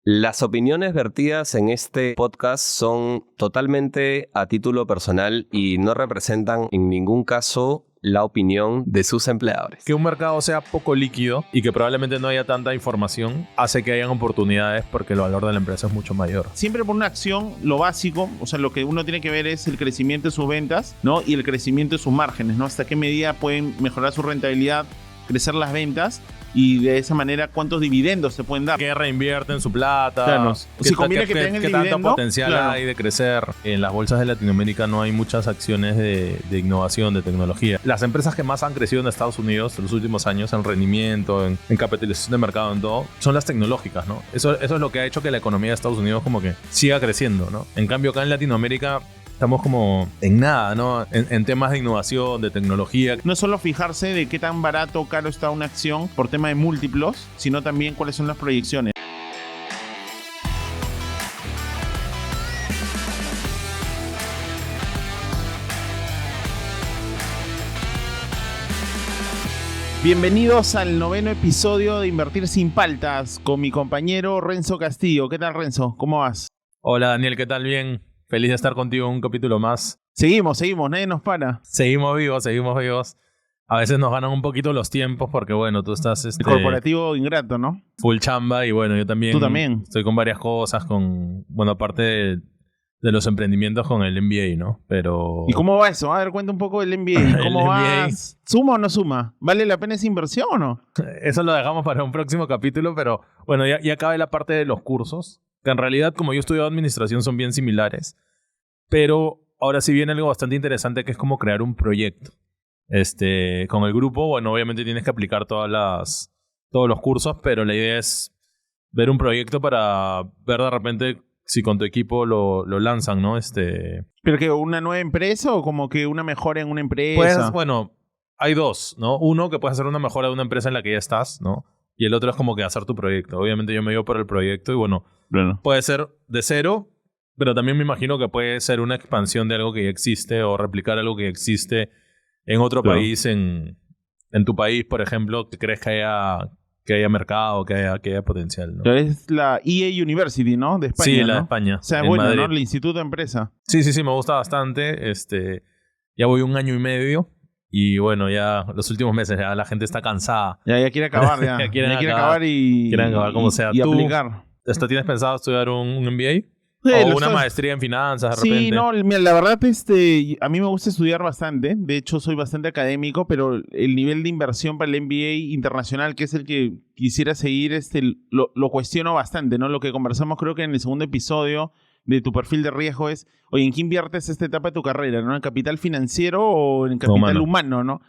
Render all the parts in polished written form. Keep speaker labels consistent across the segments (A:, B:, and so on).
A: Las opiniones vertidas en este podcast son totalmente a título personal y no representan en ningún caso la opinión de sus empleadores.
B: Que un mercado sea poco líquido y que probablemente no haya tanta información hace que hayan oportunidades porque el valor de la empresa es mucho mayor.
C: Siempre por una acción, lo básico, o sea, lo que uno tiene que ver es el crecimiento de sus ventas, ¿no? Y el crecimiento de sus márgenes, ¿no? Hasta qué medida pueden mejorar su rentabilidad, crecer las ventas y de esa manera cuántos dividendos se pueden dar.
B: Que reinvierten su plata.
C: Claro. Si conviene que tengan el
B: ¿Qué tanto
C: dividendo?
B: potencial
C: Claro.
B: hay de crecer? En las bolsas de Latinoamérica no hay muchas acciones de innovación, de tecnología. Las empresas que más han crecido en Estados Unidos en los últimos años en rendimiento, en capitalización de mercado, en todo, son las tecnológicas, ¿no? Eso es lo que ha hecho que la economía de Estados Unidos como que siga creciendo, ¿no? En cambio, acá en Latinoamérica estamos como en nada, ¿no? En temas de innovación, de tecnología.
C: No es solo fijarse de qué tan barato o caro está una acción por tema de múltiplos, sino también cuáles son las proyecciones. Bienvenidos al 9º episodio de Invertir sin Paltas con mi compañero Renzo Castillo. ¿Qué tal, Renzo? ¿Cómo vas?
B: Hola, Daniel, ¿qué tal? Bien. Feliz de estar contigo en un capítulo más.
C: Seguimos, nadie nos para.
B: Seguimos vivos. A veces nos ganan un poquito los tiempos porque, bueno, tú estás
C: El corporativo ingrato, ¿no?
B: full chamba y, bueno, yo también.
C: Tú también.
B: Estoy con varias cosas, aparte de los emprendimientos con el MBA, ¿no? Pero...
C: ¿Y cómo va eso? A ver, cuenta un poco del MBA. ¿Cómo
B: El
C: vas? ¿Suma o no suma? ¿Vale la pena esa inversión o no?
B: Eso lo dejamos para un próximo capítulo, pero, bueno, ya acabé la parte de los cursos, que en realidad, como yo he estudiado administración, son bien similares. Pero ahora sí viene algo bastante interesante que es como crear un proyecto. Con el grupo, bueno, obviamente tienes que aplicar todos los cursos, pero la idea es ver un proyecto para ver de repente si con tu equipo lo lanzan, ¿no?
C: ¿Pero que una nueva empresa o como que una mejora en una empresa?
B: Pues, bueno, hay dos, ¿no? Uno, que puedes hacer una mejora de una empresa en la que ya estás, ¿no? Y el otro es como que hacer tu proyecto. Obviamente yo me llevo por el proyecto y, bueno, puede ser de cero, pero también me imagino que puede ser una expansión de algo que ya existe o replicar algo que ya existe en otro país, en tu país, por ejemplo, que crees que haya mercado, que haya potencial, ¿no?
C: Es la EA University, ¿no? De España,
B: Sí,
C: ¿no?
B: la de España.
C: O sea,
B: en
C: bueno,
B: Madrid.
C: ¿no? El Instituto de Empresa.
B: Sí, me gusta bastante. Ya voy 1 año y medio y, bueno, ya los últimos meses ya la gente está cansada.
C: Ya quiere acabar, ya.
B: Ya quieren
C: quiere
B: acabar.
C: acabar y...
B: Quieren acabar como sea.
C: Y
B: ¿Tú
C: aplicar.
B: ¿Tienes pensado estudiar un MBA?
C: Sí,
B: ¿O
C: lo
B: una
C: estoy-
B: maestría en finanzas de
C: Sí,
B: repente?
C: no, mira, la verdad, a mí me gusta estudiar bastante. De hecho, soy bastante académico, pero el nivel de inversión para el MBA internacional, que es el que quisiera seguir, lo cuestiono bastante, ¿no? Lo que conversamos creo que en el segundo episodio de tu perfil de riesgo es, oye, ¿en qué inviertes esta etapa de tu carrera, ¿no? ¿En capital financiero o en capital humano, ¿no?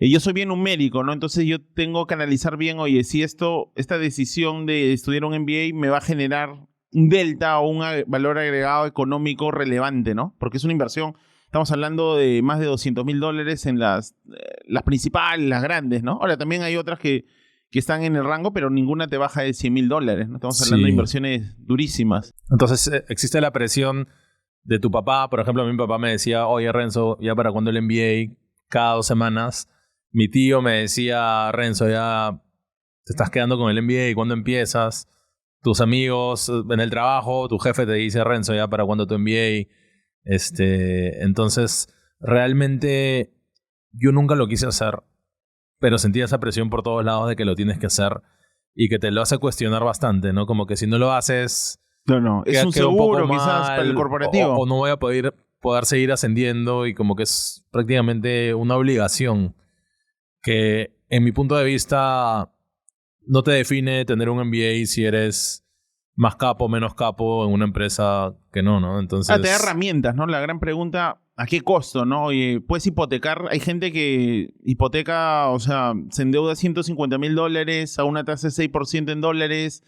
C: Yo soy bien numérico, ¿no? Entonces yo tengo que analizar bien, oye, si esta decisión de estudiar un MBA me va a generar un delta o un valor agregado económico relevante, ¿no? Porque es una inversión, estamos hablando de más de $200,000 en las principales, las grandes, ¿no? Ahora, también hay otras que están en el rango, pero ninguna te baja de $100,000, ¿no? Estamos hablando de inversiones durísimas.
B: Entonces, existe la presión de tu papá. Por ejemplo, mi papá me decía, oye, Renzo, ¿ya para cuándo el MBA? Cada 2 semanas. Mi tío me decía, Renzo, ya te estás quedando con el MBA, ¿cuándo empiezas? Tus amigos en el trabajo, tu jefe te dice, Renzo, ya para cuándo tu MBA. Entonces, realmente yo nunca lo quise hacer, pero sentía esa presión por todos lados de que lo tienes que hacer y que te lo hace cuestionar bastante, ¿no? Como que si no lo haces...
C: No, es un
B: queda un poco
C: seguro quizás
B: mal,
C: para el corporativo.
B: o no voy a poder seguir ascendiendo y como que es prácticamente una obligación que, en mi punto de vista, no te define tener un MBA si eres más capo, menos capo en una empresa que no, Entonces...
C: Te da herramientas, ¿no? La gran pregunta, ¿a qué costo, no? Oye, ¿puedes hipotecar? Hay gente que hipoteca, o sea, se endeuda $150,000 a una tasa de 6% en dólares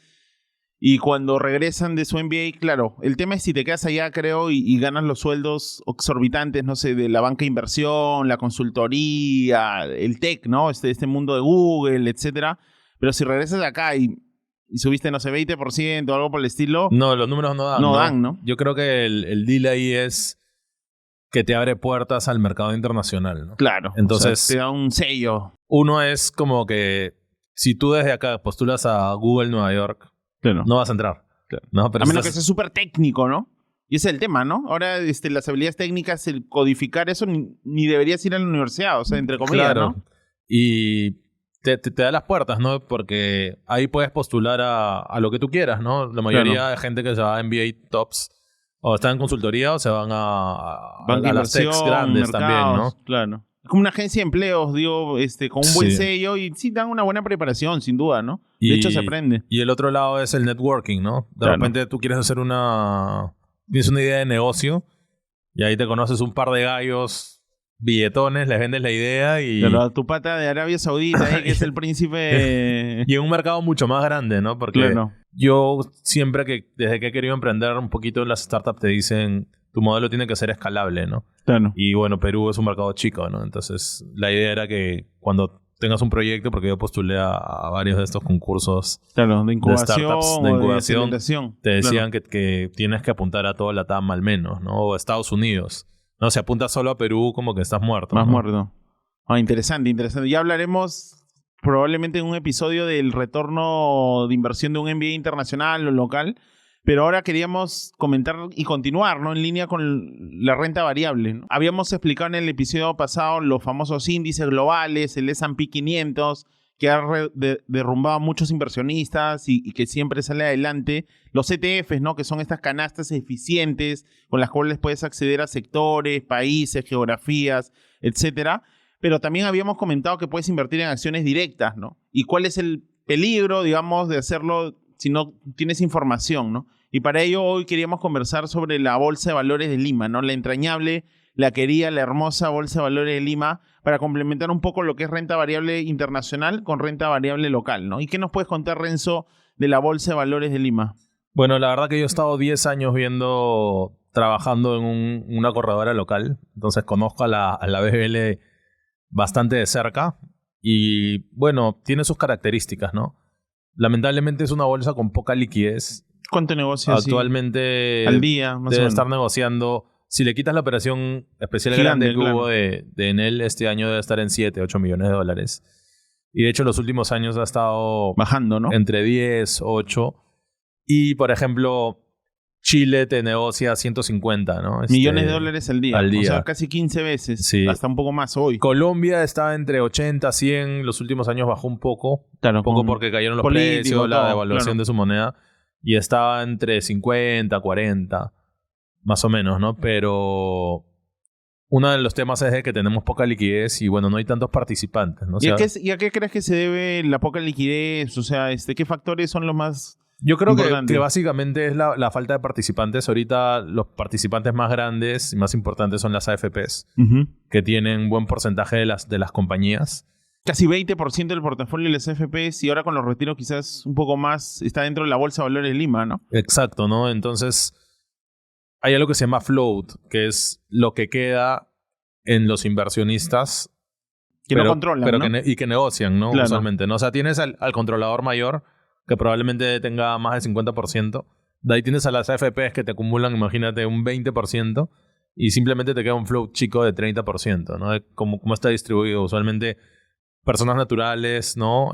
C: y cuando regresan de su MBA, claro, el tema es si te quedas allá, creo, y ganas los sueldos exorbitantes, no sé, de la banca de inversión, la consultoría, el tech, ¿no? Este mundo de Google, etcétera. Pero si regresas de acá y subiste, no sé, 20% o algo por el estilo...
B: No, los números no dan.
C: No dan, ¿no?
B: Yo creo que el deal ahí es que te abre puertas al mercado internacional, ¿no?
C: Claro.
B: Entonces,
C: o sea, te da un sello.
B: Uno es como que si tú desde acá postulas a Google Nueva York,
C: Claro.
B: no vas a entrar. ¿no? Pero
C: A menos que sea súper técnico, ¿no? Y ese es el tema, ¿no? Ahora las habilidades técnicas, el codificar eso, ni deberías ir a la universidad, o sea, entre comillas,
B: claro.
C: ¿no?
B: Y te da las puertas, ¿no? Porque ahí puedes postular a lo que tú quieras, ¿no? La mayoría de gente que se va a MBA Tops o están en consultoría o se van a las techs grandes también, ¿no?
C: Claro. Es como una agencia de empleos, digo, con un buen sello y sí dan una buena preparación, sin duda, ¿no? De hecho, se aprende.
B: Y el otro lado es el networking, ¿no? De repente tú quieres hacer tienes una idea de negocio y ahí te conoces un par de gallos billetones, les vendes la idea y...
C: Pero a tu pata de Arabia Saudita, que es el príncipe...
B: Y en un mercado mucho más grande, ¿no? Porque yo siempre desde que he querido emprender un poquito, las startups te dicen, tu modelo tiene que ser escalable, ¿no?
C: Claro.
B: Y bueno, Perú es un mercado chico, ¿no? Entonces, la idea era que cuando tengas un proyecto, porque yo postulé a varios de estos concursos
C: de incubación,
B: de startups, de
C: incubación,
B: te decían que tienes que apuntar a toda la TAM al menos, ¿no? O a Estados Unidos. No, si apuntas solo a Perú, como que estás muerto.
C: Más
B: ¿no?
C: muerto. Interesante. Ya hablaremos probablemente en un episodio del retorno de inversión de un MBA internacional o local. Pero ahora queríamos comentar y continuar, ¿no? En línea con la renta variable, ¿no? Habíamos explicado en el episodio pasado los famosos índices globales, el S&P 500, que ha derrumbado a muchos inversionistas y que siempre sale adelante. Los ETFs, ¿no? Que son estas canastas eficientes con las cuales puedes acceder a sectores, países, geografías, etcétera. Pero también habíamos comentado que puedes invertir en acciones directas, ¿no? Y cuál es el peligro, digamos, de hacerlo si no tienes información, ¿no? Y para ello hoy queríamos conversar sobre la Bolsa de Valores de Lima, ¿no? La entrañable, la querida, la hermosa Bolsa de Valores de Lima, para complementar un poco lo que es renta variable internacional con renta variable local, ¿no? ¿Y qué nos puedes contar, Renzo, de la Bolsa de Valores de Lima?
B: Bueno, la verdad que yo he estado 10 años trabajando en una corredora local, entonces conozco a la BBL bastante de cerca y, bueno, tiene sus características, ¿no? Lamentablemente es una bolsa con poca liquidez.
C: ¿Cuánto negocio
B: actualmente
C: al día? Más
B: debe estar negociando. Si le quitas la operación especial grande que hubo de Enel, este año debe estar en 7, 8 millones de dólares. Y de hecho, los últimos años ha estado
C: bajando, ¿no?
B: Entre 10, 8. Y, por ejemplo, Chile te negocia 150, ¿no?
C: Millones de dólares al día.
B: O
C: sea, casi 15 veces.
B: Sí.
C: Hasta un poco más hoy.
B: Colombia está entre 80, 100. Los últimos años bajó un poco.
C: Claro,
B: un poco porque cayeron los precios, la devaluación de su moneda. Y estaba entre 50, 40, más o menos, ¿no? Pero uno de los temas es de que tenemos poca liquidez y, bueno, no hay tantos participantes, ¿no? O sea,
C: ¿Y a qué crees que se debe la poca liquidez? O sea, ¿qué factores son los más
B: yo creo
C: importantes?
B: Que básicamente es la falta de participantes. Ahorita los participantes más grandes y más importantes son las AFPs, que tienen buen porcentaje de las compañías.
C: Casi 20% del portafolio de las AFPs y ahora con los retiros quizás un poco más está dentro de la Bolsa de Valores de Lima, ¿no?
B: Exacto, ¿no? Entonces hay algo que se llama float, que es lo que queda en los inversionistas
C: que no controlan, ¿no?
B: y que negocian, ¿no?
C: Claro.
B: Usualmente, ¿no? O sea, tienes al controlador mayor que probablemente tenga más del 50%. De ahí tienes a las AFPs que te acumulan, imagínate, un 20% y simplemente te queda un float chico de 30%, ¿no? ¿Cómo está distribuido? Usualmente personas naturales, ¿no?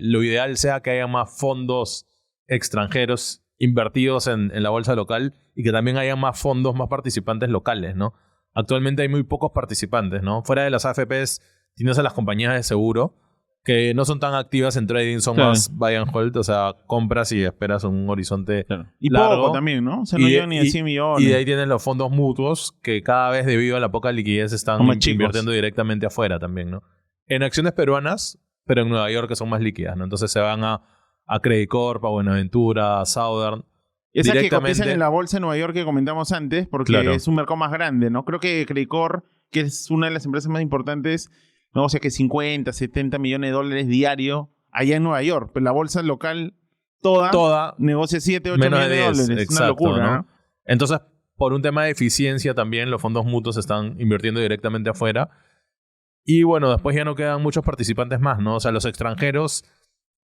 B: Lo ideal sea que haya más fondos extranjeros invertidos en la bolsa local y que también haya más fondos, más participantes locales, ¿no? Actualmente hay muy pocos participantes, ¿no? Fuera de las AFPs tienes a las compañías de seguro que no son tan activas en trading, son más buy and hold, o sea, compras y esperas un horizonte
C: y
B: largo.
C: Poco también, ¿no? O sea, no llegan ni a 100 millones.
B: Y de ahí tienen los fondos mutuos que cada vez debido a la poca liquidez están invirtiendo directamente afuera también, ¿no? En acciones peruanas, pero en Nueva York que son más líquidas, ¿no? Entonces se van a Credit Corp, a Buenaventura, a Southern.
C: Esas que cotizan en la bolsa de Nueva York que comentamos antes, porque es un mercado más grande, ¿no? Creo que Credit Corp, que es una de las empresas más importantes, negocia que 50, 70 millones de dólares diario allá en Nueva York. Pero la bolsa local toda negocia 7, 8 millones de dólares.
B: Exacto,
C: es una locura, ¿no?
B: Entonces, por un tema de eficiencia también, los fondos mutuos están invirtiendo directamente afuera. Y bueno, después ya no quedan muchos participantes más, ¿no? O sea, los extranjeros,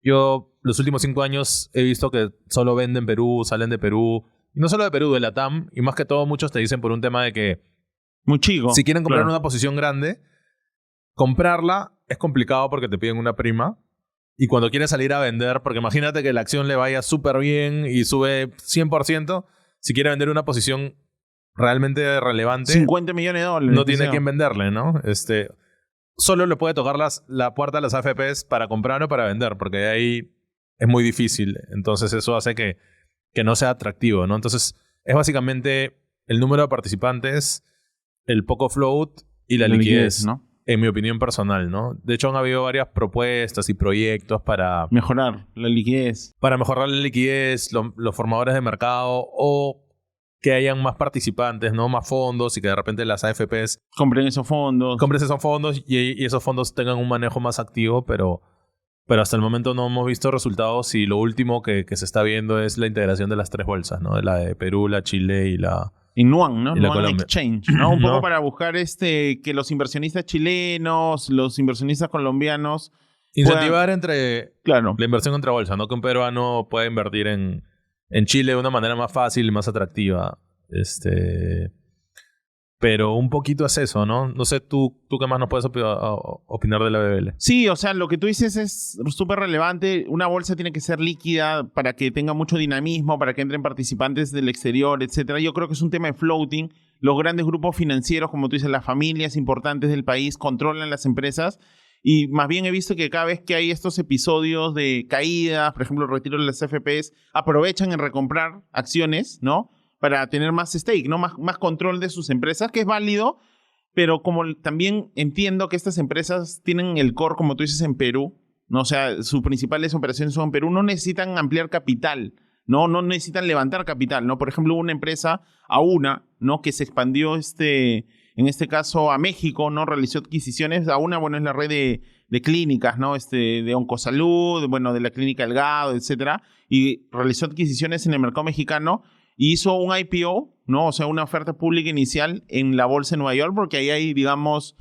B: yo los últimos 5 años he visto que solo venden Perú, salen de Perú. Y no solo de Perú, de la TAM. Y más que todo, muchos te dicen por un tema de que
C: muy chico.
B: Si quieren comprar una posición grande, comprarla es complicado porque te piden una prima. y cuando quiere salir a vender, porque imagínate que la acción le vaya súper bien y sube 100%, si quiere vender una posición realmente relevante,
C: $50 millones.
B: no tiene quien venderle, ¿no? Solo le puede tocar la puerta a las AFPs para comprar o para vender, porque de ahí es muy difícil. Entonces eso hace que no sea atractivo, ¿no? Entonces es básicamente el número de participantes, el poco float y la liquidez,
C: ¿no?
B: En mi opinión personal, ¿no? De hecho han habido varias propuestas y proyectos para
C: mejorar la liquidez.
B: Para mejorar la liquidez, los formadores de mercado o que hayan más participantes, ¿no? Más fondos y que de repente las AFPs
C: compren esos fondos.
B: Compres esos fondos y esos fondos tengan un manejo más activo, pero hasta el momento no hemos visto resultados y lo último que se está viendo es la integración de las 3 bolsas, ¿no? De la de Perú, la Chile y la...
C: En Nuan, ¿no?
B: Y la
C: Nuan
B: Colombia.
C: Exchange, ¿no? Un poco
B: No.
C: para buscar que los inversionistas chilenos, los inversionistas colombianos...
B: Incentivar entre...
C: Claro.
B: La inversión entre bolsas, ¿no? Que un peruano pueda invertir en Chile de una manera más fácil y más atractiva. Pero un poquito es eso, ¿no? No sé, ¿tú qué más nos puedes opinar de la BBL?
C: Sí, o sea, lo que tú dices es súper relevante. Una bolsa tiene que ser líquida para que tenga mucho dinamismo, para que entren participantes del exterior, etcétera. Yo creo que es un tema de floating. Los grandes grupos financieros, como tú dices, las familias importantes del país controlan las empresas. Y más bien he visto que cada vez que hay estos episodios de caídas, por ejemplo, el retiro de las CFPs, aprovechan en recomprar acciones, ¿no? Para tener más stake, ¿no? Más control de sus empresas, que es válido, pero como también entiendo que estas empresas tienen el core, como tú dices, en Perú, ¿no? O sea, sus principales operaciones son en Perú, no necesitan ampliar capital, ¿no? No necesitan levantar capital, ¿no? Por ejemplo, una empresa, Auna, ¿no? Que se expandió en este caso a México, ¿no? Realizó adquisiciones. Auna, bueno, es la red de clínicas, ¿no? De Oncosalud, bueno, de la Clínica Delgado, etcétera, y realizó adquisiciones en el mercado mexicano. Y hizo un IPO, ¿no? O sea, una oferta pública inicial en la bolsa de Nueva York, porque ahí hay, digamos,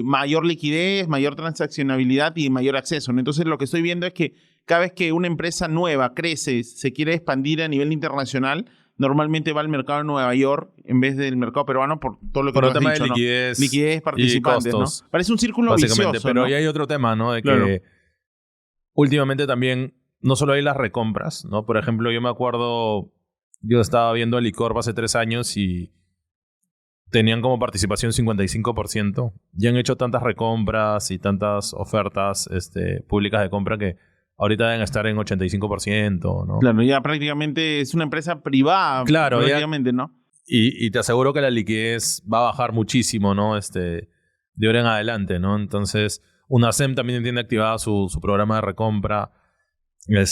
C: mayor liquidez, mayor transaccionabilidad y mayor acceso, ¿no? Entonces, lo que estoy viendo es que cada vez que una empresa nueva crece, se quiere expandir a nivel internacional, normalmente va al mercado de Nueva York en vez del mercado peruano por todo lo que tú has
B: tema
C: dicho,
B: de
C: ¿no?
B: liquidez,
C: Liquidez, participantes,
B: y costos,
C: ¿no? Parece un círculo
B: básicamente,
C: vicioso,
B: pero
C: ¿no?
B: ahí hay otro tema, ¿no? De
C: Claro.
B: que últimamente también no solo hay las recompras, ¿no? Por ejemplo, yo me acuerdo, yo estaba viendo Alicorp hace 3 años y tenían como participación 55%. Ya han hecho tantas recompras y tantas ofertas públicas de compra que ahorita deben estar en 85%, ¿no?
C: Claro, ya prácticamente es una empresa privada,
B: Claro,
C: prácticamente, ¿no?
B: Y te aseguro que la liquidez va a bajar muchísimo, ¿no? De ahora en adelante, ¿no? Entonces, UNACEM también tiene activada su programa de recompra.
C: La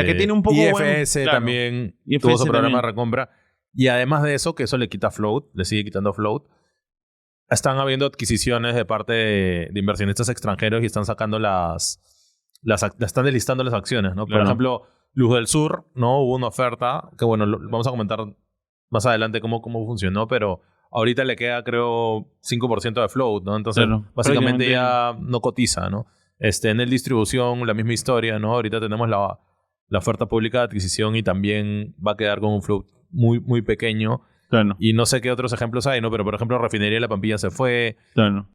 C: que tiene un poco
B: IFS
C: claro.
B: también
C: IFS
B: tuvo su programa
C: también.
B: de recompra. Y además de eso, que eso le quita float, le sigue quitando float, están habiendo adquisiciones de parte de inversionistas extranjeros y están sacando están delistando las acciones, ¿no?
C: Claro.
B: Por ejemplo, Luz del Sur, ¿no? Hubo una oferta, que bueno, vamos a comentar más adelante cómo funcionó, pero ahorita le queda, creo, 5% de float, ¿no? Entonces,
C: Claro,
B: básicamente
C: prácticamente
B: ya no cotiza, ¿no? En el distribución, la misma historia, ¿no? Ahorita tenemos la oferta pública de adquisición y también va a quedar con un float muy, muy pequeño.
C: Claro,
B: Y no sé qué otros ejemplos hay, ¿no? Pero, por ejemplo, Refinería de la Pampilla se fue.
C: claro.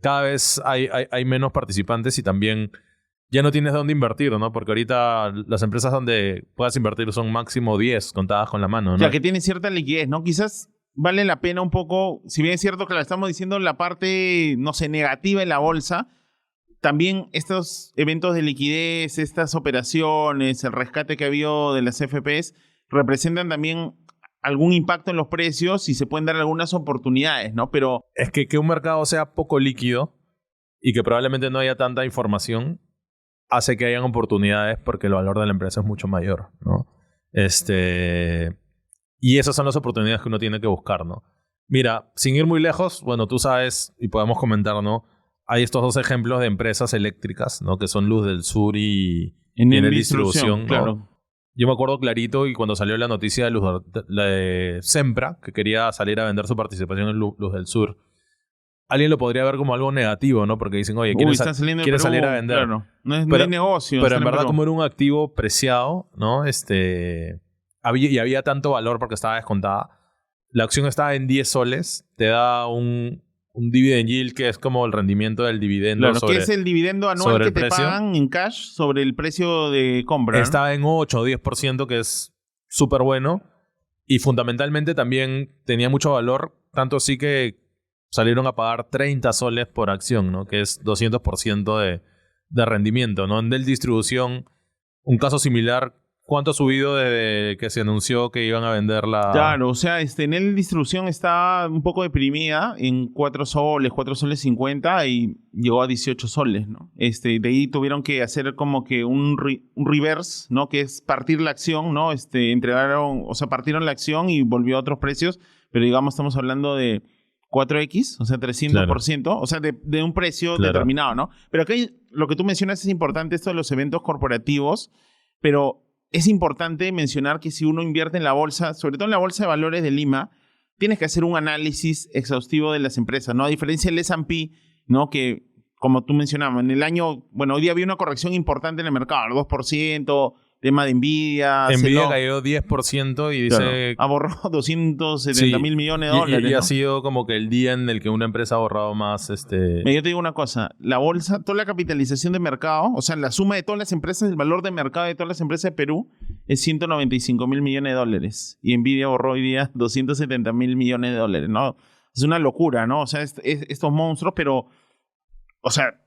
B: Cada vez hay menos participantes y también ya no tienes dónde invertir, ¿no? Porque ahorita las empresas donde puedas invertir son máximo 10 contadas con la mano, ¿no?
C: O sea, que tiene cierta liquidez, ¿no? Quizás vale la pena un poco, si bien es cierto que la estamos diciendo la parte, no sé, negativa en la bolsa, también estos eventos de liquidez, estas operaciones, el rescate que ha habido de las CFPs, representan también algún impacto en los precios y se pueden dar algunas oportunidades, ¿no? Pero
B: Es que un mercado sea poco líquido y que probablemente no haya tanta información hace que hayan oportunidades porque el valor de la empresa es mucho mayor, ¿no? Y esas son las oportunidades que uno tiene que buscar, ¿no? Mira, sin ir muy lejos, bueno, tú sabes y podemos comentar, ¿no? Hay estos 2 ejemplos de empresas eléctricas, ¿no? Que son Luz del Sur y Enel Distribución, ¿no?
C: claro.
B: Yo me acuerdo clarito y cuando salió la noticia de la de Sempra, que quería salir a vender su participación en Luz del Sur, alguien lo podría ver como algo negativo, ¿no? Porque dicen, oye,
C: Están saliendo de
B: quiere
C: Perú,
B: salir a vender.
C: Claro. No es
B: Pero-
C: negocio.
B: Pero
C: están
B: en verdad,
C: Perú.
B: como era un activo preciado, ¿no? Había tanto valor porque estaba descontada. La acción estaba en 10 soles, te da un un dividend yield, que es como el rendimiento del dividendo.
C: Claro, que es el dividendo anual que te pagan en cash sobre el precio de compra, ¿no?
B: Está en 8 o 10%, que es súper bueno. Y fundamentalmente también tenía mucho valor, tanto así que salieron a pagar 30 soles por acción, ¿no? Que es 200% de rendimiento, ¿no? En Del Distribución, un caso similar, ¿cuánto ha subido desde que se anunció que iban a vender la...?
C: Claro, o sea, en el distribución está un poco deprimida en 4 soles 50 y llegó a 18 soles, ¿no? De ahí tuvieron que hacer como que un reverse, ¿no? Que es partir la acción, ¿no? Partieron la acción y volvió a otros precios, pero digamos estamos hablando de 4X, o sea, 300%, claro. O sea, de un precio determinado, ¿no? Pero aquí lo que tú mencionas es importante, esto de los eventos corporativos, pero es importante mencionar que si uno invierte en la bolsa, sobre todo en la Bolsa de Valores de Lima, tienes que hacer un análisis exhaustivo de las empresas, ¿no? A diferencia del S&P, ¿no? Que, como tú mencionabas, en el año, bueno, hoy día había una corrección importante en el mercado, el 2%, tema de Nvidia.
B: Nvidia cayó 10% y dice...
C: Claro, ha borrado 270 mil millones de dólares.
B: Y
C: ¿no?
B: ha sido como que el día en el que una empresa ha borrado más...
C: Yo te digo una cosa, la bolsa, toda la capitalización de mercado, o sea, la suma de todas las empresas, el valor de mercado de todas las empresas de Perú es 195 mil millones de dólares. Y Nvidia borró hoy día 270 mil millones de dólares, ¿no? Es una locura, ¿no? O sea, estos monstruos, pero... O sea...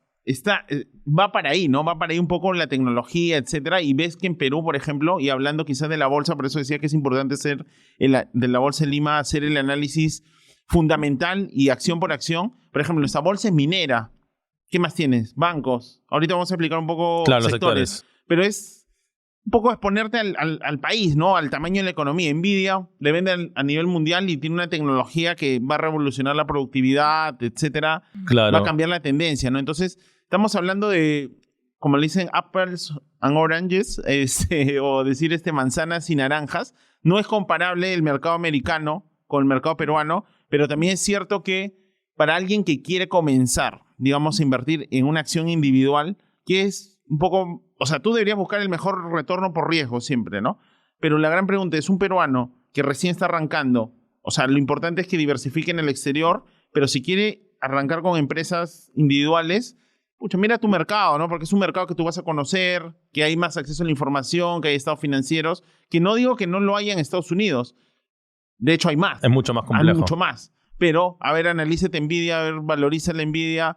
C: va para ahí, ¿no? Va para ahí un poco la tecnología, etcétera. Y ves que en Perú, por ejemplo, y hablando quizás de la bolsa, por eso decía que es importante hacer de la bolsa de Lima, hacer el análisis fundamental y acción por acción. Por ejemplo, esta bolsa es minera. ¿Qué más tienes? Bancos. Ahorita vamos a explicar un poco sectores. Pero es un poco exponerte al país, ¿no? Al tamaño de la economía. Nvidia le vende a nivel mundial y tiene una tecnología que va a revolucionar la productividad, etcétera.
B: Claro.
C: Va a cambiar la tendencia, ¿no? Entonces, estamos hablando de, como le dicen, apples and oranges, o decir manzanas y naranjas. No es comparable el mercado americano con el mercado peruano, pero también es cierto que para alguien que quiere comenzar, digamos, a invertir en una acción individual, que es un poco... O sea, tú deberías buscar el mejor retorno por riesgo siempre, ¿no? Pero la gran pregunta es, un peruano que recién está arrancando, o sea, lo importante es que diversifique en el exterior, pero si quiere arrancar con empresas individuales, pucha, mira tu mercado, ¿no? Porque es un mercado que tú vas a conocer, que hay más acceso a la información, que hay estados financieros, que no digo que no lo haya en Estados Unidos. De hecho, hay más.
B: Es mucho más complejo.
C: Hay mucho más. Pero, a ver, analízate Nvidia, a ver, valoriza la Nvidia.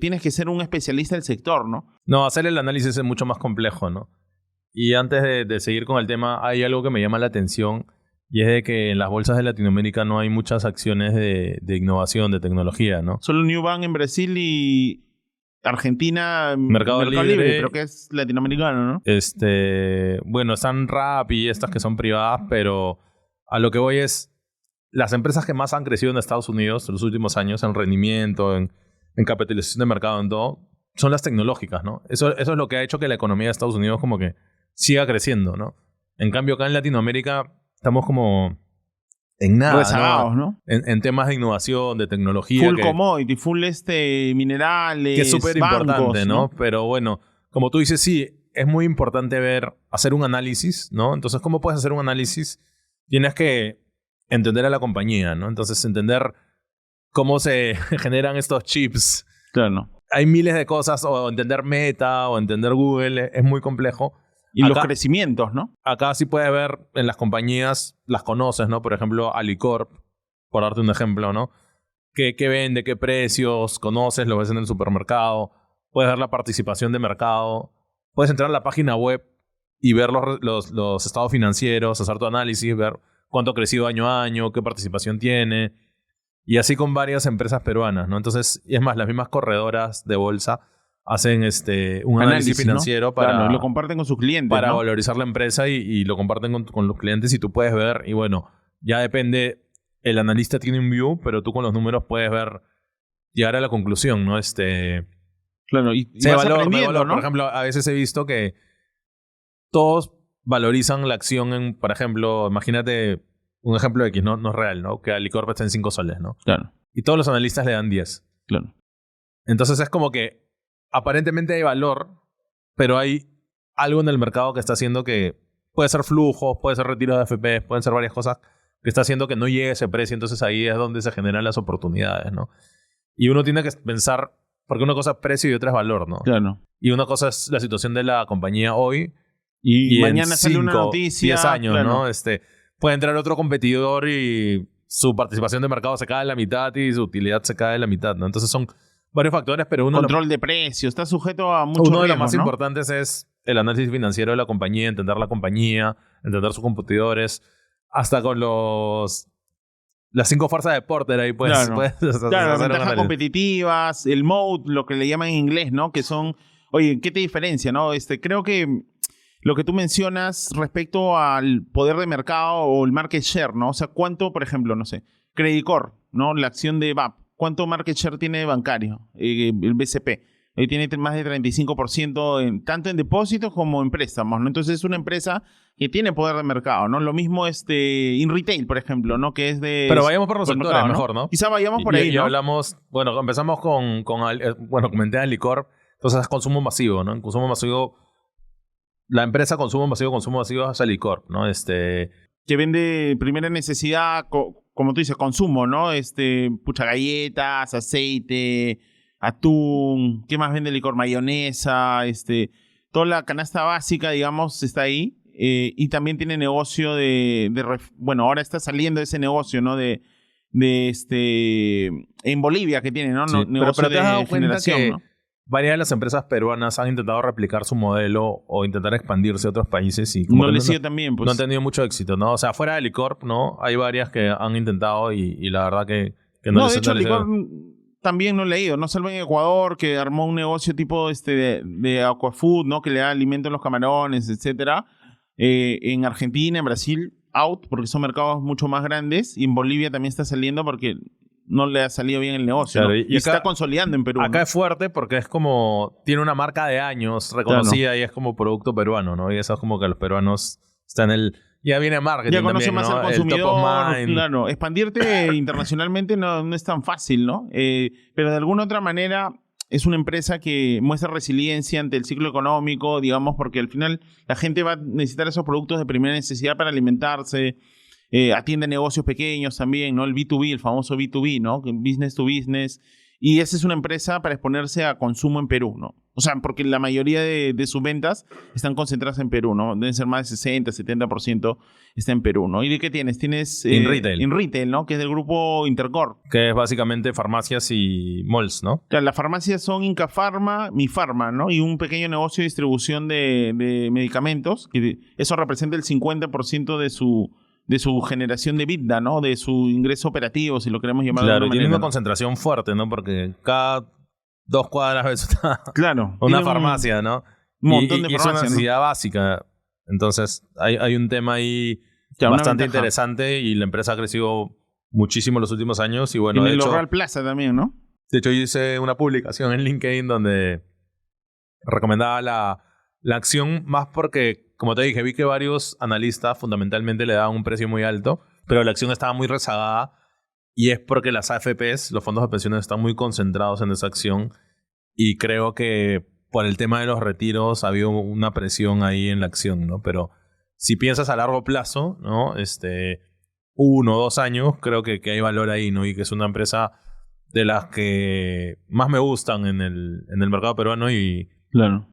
C: Tienes que ser un especialista del sector, ¿no?
B: No, hacer el análisis es mucho más complejo, ¿no? Y antes de seguir con el tema, hay algo que me llama la atención, y es de que en las bolsas de Latinoamérica no hay muchas acciones de innovación, de tecnología, ¿no?
C: Solo Nubank en Brasil y Argentina,
B: Mercado Libre,
C: pero que es latinoamericano, ¿no?
B: Bueno, están Rappi y estas que son privadas, pero a lo que voy es, las empresas que más han crecido en Estados Unidos en los últimos años, en rendimiento, en capitalización de mercado, en todo, son las tecnológicas, ¿no? Eso es lo que ha hecho que la economía de Estados Unidos como que siga creciendo, ¿no? En cambio, acá en Latinoamérica estamos como en nada,
C: rezagados, ¿no?
B: En temas de innovación, de tecnología.
C: Full commodity, full minerales,
B: que es súper importante,
C: bancos,
B: ¿no? Pero bueno, como tú dices, sí, es muy importante hacer un análisis, ¿no? Entonces, ¿cómo puedes hacer un análisis? Tienes que entender a la compañía, ¿no? Entonces, entender cómo se generan estos chips.
C: Claro.
B: Hay miles de cosas, o entender Meta, o entender Google, es muy complejo.
C: Y acá, los crecimientos, ¿no?
B: Acá sí puedes ver en las compañías, las conoces, ¿no? Por ejemplo, Alicorp, por darte un ejemplo, ¿no? ¿Qué vende? ¿Qué precios? Conoces, lo ves en el supermercado. Puedes ver la participación de mercado. Puedes entrar a la página web y ver los estados financieros, hacer tu análisis, ver cuánto ha crecido año a año, qué participación tiene. Y así con varias empresas peruanas, ¿no? Entonces, y es más, las mismas corredoras de bolsa hacen un análisis financiero, ¿no?
C: Claro, y lo comparten con sus clientes,
B: para,
C: ¿no?
B: valorizar la empresa y lo comparten con los clientes y tú puedes ver. Y bueno, ya depende, el analista tiene un view, pero tú con los números puedes llegar a la conclusión, ¿no?
C: Claro, y
B: se
C: vas
B: valor,
C: aprendiendo, ¿no?
B: Por ejemplo, a veces he visto que todos valorizan la acción por ejemplo, imagínate un ejemplo X, no es real, ¿no? Que Alicorp está en 5 soles, ¿no?
C: Claro.
B: Y todos los analistas le dan 10.
C: Claro.
B: Entonces es como que aparentemente hay valor, pero hay algo en el mercado que está haciendo que puede ser flujos, puede ser retiro de AFP, pueden ser varias cosas que está haciendo que no llegue ese precio. Entonces ahí es donde se generan las oportunidades, ¿no? Y uno tiene que pensar, porque una cosa es precio y otra es valor, ¿no?
C: Claro.
B: Y una cosa es la situación de la compañía hoy
C: Y
B: en
C: mañana sale una
B: 5,
C: noticia.
B: 10 años,
C: claro.
B: ¿no? Puede entrar otro competidor y su participación de mercado se cae a la mitad y su utilidad se cae a la mitad, ¿no? Entonces son varios factores, pero
C: Control de precios, está sujeto a muchos
B: uno de los
C: riesgos,
B: más
C: ¿no?
B: importantes es el análisis financiero de la compañía, entender sus competidores, hasta con las 5 fuerzas de Porter ahí puedes
C: Claro, las
B: hacer un
C: ventajas
B: análisis.
C: competitivas, el mode, lo que le llaman en inglés, ¿no? Que son, oye, ¿qué te diferencia, no? Creo que lo que tú mencionas respecto al poder de mercado o el market share, ¿no? O sea, ¿cuánto, por ejemplo, no sé, Credit Corp, ¿no? La acción de BAP, ¿cuánto market share tiene bancario? El BCP. Tiene más de 35% tanto en depósitos como en préstamos, ¿no? Entonces es una empresa que tiene poder de mercado, ¿no? Lo mismo in retail, por ejemplo, ¿no? Que es de...
B: Pero vayamos por los sectores
C: mercado,
B: mejor, ¿no?
C: Quizá vayamos por ahí,
B: y
C: ¿no?
B: hablamos, bueno, empezamos comenté a Licor, entonces es consumo masivo, ¿no? En consumo masivo, la empresa consumo masivo es Licor, ¿no?
C: Que vende primera necesidad, como tú dices, consumo, ¿no? Galletas, aceite, atún, ¿qué más vende el licor? Mayonesa, toda la canasta básica, digamos, está ahí. Y también tiene negocio bueno, ahora está saliendo ese negocio, ¿no? En Bolivia que tiene, ¿no?
B: Sí,
C: Negocio
B: pero te has dado
C: de
B: cuenta
C: generación,
B: que
C: ¿no?
B: varias de las empresas peruanas han intentado replicar su modelo o intentar expandirse a otros países y como
C: No
B: que
C: les sigue también, pues.
B: no han tenido mucho éxito, ¿no? O sea, fuera de Licor, ¿no? Hay varias que han intentado y la verdad que no
C: No,
B: les
C: de hecho,
B: no les-
C: Licor también no he leído. No salvo en Ecuador, que armó un negocio tipo de aquafood, ¿no? Que le da alimento a los camarones, etcétera. En Argentina, en Brasil, out, porque son mercados mucho más grandes. Y en Bolivia también está saliendo porque no le ha salido bien el negocio,
B: Claro,
C: ¿no?
B: y
C: Y
B: acá-
C: está consolidando en Perú,
B: Acá
C: ¿no?
B: es fuerte porque es como... Tiene una marca de años reconocida y es como producto peruano, ¿no? Y eso es como que los peruanos están ya viene marketing
C: Ya conoce
B: también,
C: más
B: ¿no?
C: al
B: El top of
C: consumidor,
B: mind.
C: claro. Expandirte internacionalmente no es tan fácil, ¿no? Pero de alguna otra manera es una empresa que muestra resiliencia ante el ciclo económico, digamos, porque al final la gente va a necesitar esos productos de primera necesidad para alimentarse. Atiende negocios pequeños también, ¿no? El B2B, el famoso B2B, ¿no? Business to business. Y esa es una empresa para exponerse a consumo en Perú, ¿no? O sea, porque la mayoría de sus ventas están concentradas en Perú, ¿no? Deben ser más de 60, 70% está en Perú, ¿no? ¿Y de qué tienes? Tienes...
B: In retail.
C: In retail, ¿no? Que es del grupo Intercorp.
B: Que es básicamente farmacias y malls, ¿no?
C: Claro, las farmacias son Inca Pharma, Mi Pharma, ¿no? Y un pequeño negocio de distribución de medicamentos, que eso representa el 50% de su generación de EBITDA, ¿no? De su ingreso operativo, si lo queremos llamar de
B: Claro, y
C: alguna
B: tiene
C: manera,
B: una
C: ¿no?
B: concentración fuerte, ¿no? Porque cada 2 cuadras ves
C: Claro.
B: una
C: tiene
B: farmacia, ¿no?
C: Un montón de
B: y es una
C: farmacias, ¿no?
B: necesidad básica. Entonces, hay un tema ahí
C: Claro, una
B: bastante
C: ventaja.
B: interesante y la empresa ha crecido muchísimo en los últimos años. Y bueno,
C: En
B: de
C: el
B: hecho,
C: Orral Plaza también, ¿no?
B: yo hice una publicación en LinkedIn donde recomendaba la acción más porque, como te dije, vi que varios analistas fundamentalmente le daban un precio muy alto, pero la acción estaba muy rezagada y es porque las AFPs, los fondos de pensiones, están muy concentrados en esa acción y creo que por el tema de los retiros ha habido una presión ahí en la acción, ¿no? Pero si piensas a largo plazo, ¿no? 1 o 2 años, creo que hay valor ahí, ¿no? Y que es una empresa de las que más me gustan en el mercado peruano y
C: Claro.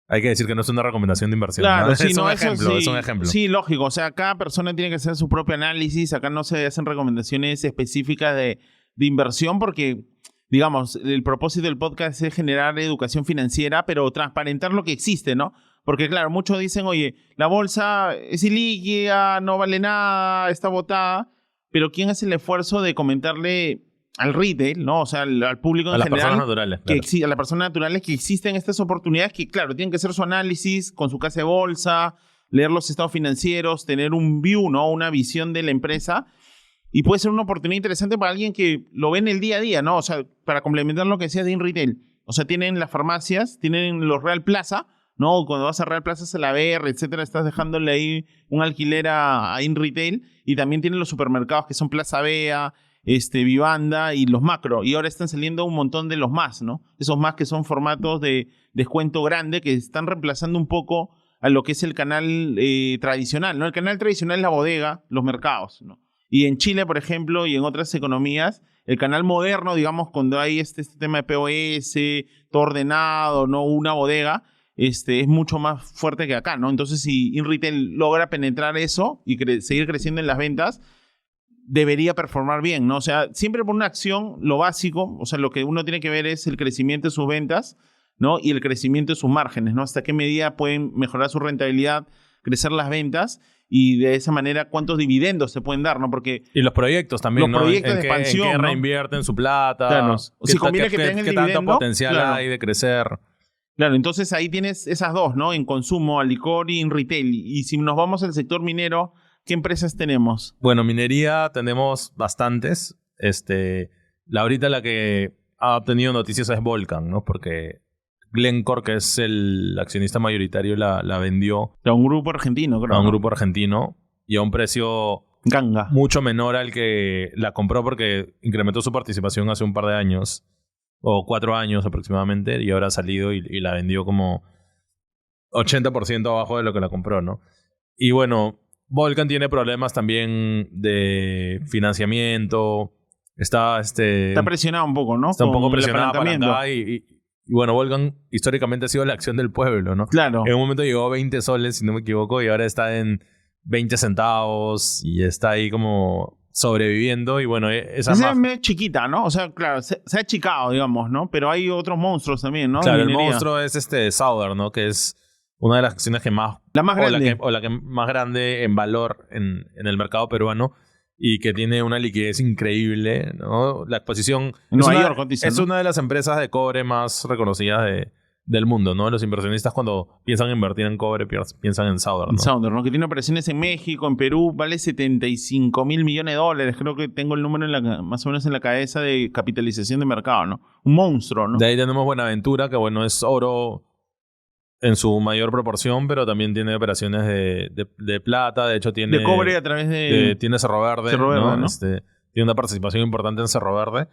B: hay que decir que no es una recomendación de inversión.
C: Claro,
B: ¿no?
C: sí,
B: es
C: no,
B: un
C: eso
B: ejemplo,
C: sí,
B: es un ejemplo.
C: Sí, lógico. O sea, cada persona tiene que hacer su propio análisis. Acá no se hacen recomendaciones específicas de inversión porque, digamos, el propósito del podcast es generar educación financiera, pero transparentar lo que existe, ¿no? Porque, claro, muchos dicen, oye, la bolsa es ilíquida, no vale nada, está botada, pero ¿quién hace el esfuerzo de comentarle al retail, ¿no? O sea, al público en
B: A las
C: general,
B: personas naturales. Claro.
C: a las personas naturales que existen estas oportunidades que, claro, tienen que hacer su análisis con su casa de bolsa, leer los estados financieros, tener un view, ¿no? Una visión de la empresa. Y puede ser una oportunidad interesante para alguien que lo ve en el día a día, ¿no? O sea, para complementar lo que decías de InRetail. O sea, tienen las farmacias, tienen los Real Plaza, ¿no? Cuando vas a Real Plaza Salaberry, etcétera, estás dejándole ahí un alquiler a InRetail. Y también tienen los supermercados que son Plaza Vea, Vivanda y los macro. Y ahora están saliendo un montón de los más, ¿no? Esos más que son formatos de descuento grande que están reemplazando un poco a lo que es el canal tradicional, ¿no? El canal tradicional es la bodega, los mercados, ¿no? Y en Chile, por ejemplo, y en otras economías, el canal moderno, digamos, cuando hay este tema de POS, todo ordenado, ¿no? Una bodega, es mucho más fuerte que acá, ¿no? Entonces, si InRetail logra penetrar eso y seguir creciendo en las ventas, debería performar bien, ¿no? O sea, siempre por una acción, lo básico, o sea, lo que uno tiene que ver es el crecimiento de sus ventas, ¿no? Y el crecimiento de sus márgenes, ¿no? Hasta qué medida pueden mejorar su rentabilidad, crecer las ventas y de esa manera cuántos dividendos se pueden dar, ¿no? Porque
B: y los proyectos también,
C: los
B: ¿no?
C: proyectos de expansión,
B: en qué
C: ¿no?
B: reinvierten su plata.
C: Claro. Si conviene que tengan el
B: qué tanto
C: dividendo,
B: potencial
C: claro.
B: hay de crecer.
C: Claro, entonces ahí tienes esas dos, ¿no? En consumo, al licor y en retail. Y si nos vamos al sector minero, ¿qué empresas tenemos?
B: Bueno, minería tenemos bastantes. Ahorita la que ha tenido noticias es Volcan, ¿no? Porque Glencore, que es el accionista mayoritario, la vendió
C: A un grupo argentino, creo.
B: a un
C: ¿no?
B: grupo argentino y a un precio
C: Ganga.
B: mucho menor al que la compró porque incrementó su participación hace un par de años, o 4 años aproximadamente, y ahora ha salido y la vendió como 80% abajo de lo que la compró, ¿no? Y bueno, Volcan tiene problemas también de financiamiento. Está
C: presionado un poco, ¿no?
B: Está un
C: Con
B: poco
C: el
B: presionada para
C: apalancamiento.
B: acá y bueno, Volcan históricamente ha sido la acción del pueblo, ¿no?
C: Claro.
B: En un momento llegó a 20 soles, si no me equivoco, y ahora está en 20 centavos y está ahí como sobreviviendo y bueno, esa
C: Esa es medio chiquita, ¿no? O sea, claro, se ha achicado, digamos, ¿no? Pero hay otros monstruos también, ¿no?
B: Claro,
C: De
B: el
C: minería.
B: monstruo es Southern, ¿no? Que es una de las acciones que más...
C: La más grande.
B: O la que más grande en valor en el mercado peruano y que tiene una liquidez increíble, ¿no? La exposición...
C: En Nueva York, cotiza,
B: es
C: ¿no?
B: una de las empresas de cobre más reconocidas del mundo, ¿no? Los inversionistas cuando piensan invertir en cobre piensan en Southern, ¿no?
C: Southern, ¿no? Que tiene operaciones en México, en Perú, vale 75 mil millones de dólares. Creo que tengo el número más o menos en la cabeza de capitalización de mercado, ¿no? Un monstruo, ¿no?
B: De ahí tenemos Buenaventura, que bueno, es oro en su mayor proporción, pero también tiene operaciones de plata. De hecho, tiene...
C: De cobre a través de...
B: tiene Cerro Verde,
C: Cerro Verde, ¿no?
B: Tiene una participación importante en Cerro Verde.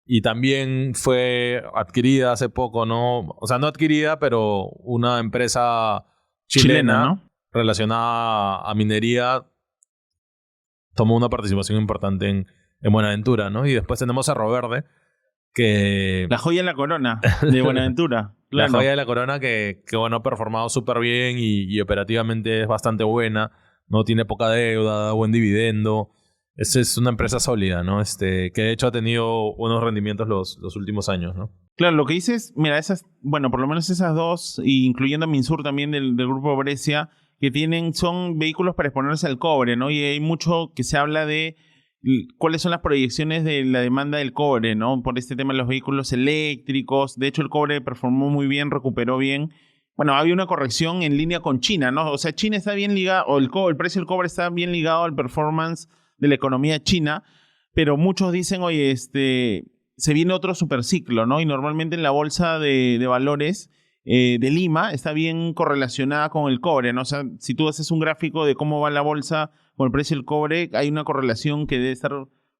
B: Y también fue adquirida hace poco, ¿no? O sea, no adquirida, pero una empresa chilena,
C: ¿no?
B: relacionada a minería tomó una participación importante en Buenaventura, ¿no? Y después tenemos Cerro Verde, que...
C: La joya en la corona de Buenaventura.
B: La
C: Claro.
B: joya de la corona que bueno, ha performado súper bien y operativamente es bastante buena. No tiene poca deuda, da buen dividendo. Es una empresa sólida, ¿no? Que de hecho ha tenido buenos rendimientos los últimos años, ¿no?
C: Claro, lo que dices, mira, bueno, por lo menos esas dos, incluyendo Minsur también del grupo Brescia, que son vehículos para exponerse al cobre, ¿no? Y hay mucho que se habla de cuáles son las proyecciones de la demanda del cobre, ¿no? Por este tema de los vehículos eléctricos. De hecho, el cobre performó muy bien, recuperó bien. Bueno, había una corrección en línea con China, ¿no? O sea, China está bien ligado, o el precio del cobre está bien ligado al performance de la economía china, pero muchos dicen, oye, se viene otro superciclo, ¿no? Y normalmente en la bolsa de valores de Lima está bien correlacionada con el cobre, ¿no? O sea, si tú haces un gráfico de cómo va la bolsa con el precio del cobre, hay una correlación que debe estar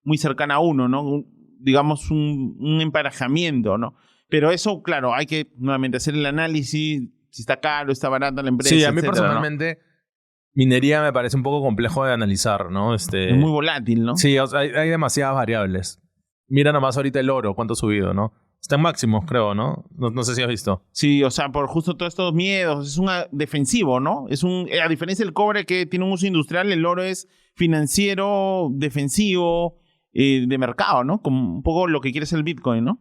C: muy cercana a 1, ¿no? Digamos un emparejamiento, ¿no? Pero eso, claro, hay que nuevamente hacer el análisis, si está caro, está barata la empresa,
B: Sí, a mí
C: etcétera,
B: personalmente minería me parece un poco complejo de analizar, ¿no?
C: ¿no? Es muy volátil, ¿no?
B: Sí, o sea, hay demasiadas variables. Mira nomás ahorita el oro, cuánto ha subido, ¿no? Está en máximos, creo, ¿no? No sé si has visto.
C: Sí, o sea, por justo todos estos miedos, es un defensivo, ¿no? A diferencia del cobre que tiene un uso industrial, el oro es financiero, defensivo, de mercado, ¿no? Como un poco lo que quiere ser el Bitcoin, ¿no?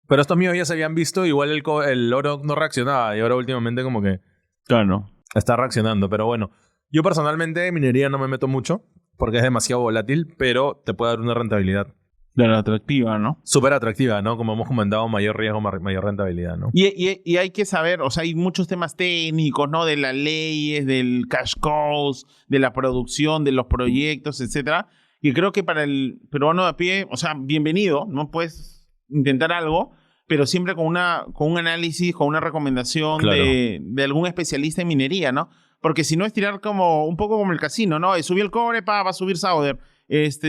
B: Pero estos míos ya se habían visto, igual el oro no reaccionaba y ahora últimamente como que
C: Claro.
B: está reaccionando. Pero bueno, yo personalmente en minería no me meto mucho porque es demasiado volátil, pero te puede dar una rentabilidad
C: Claro, atractiva, ¿no?
B: súper atractiva, ¿no? Como hemos comentado, mayor riesgo, mayor rentabilidad, ¿no?
C: Y hay que saber, o sea, hay muchos temas técnicos, ¿no? De las leyes, del cash cost, de la producción, de los proyectos, etcétera. Y creo que para el peruano de a pie, o sea, bienvenido, ¿no? Puedes intentar algo, pero siempre con un análisis, con una recomendación
B: Claro.
C: de algún especialista en minería, ¿no? Porque si no es tirar como un poco como el casino, ¿no? Subió el cobre, va a subir Southern.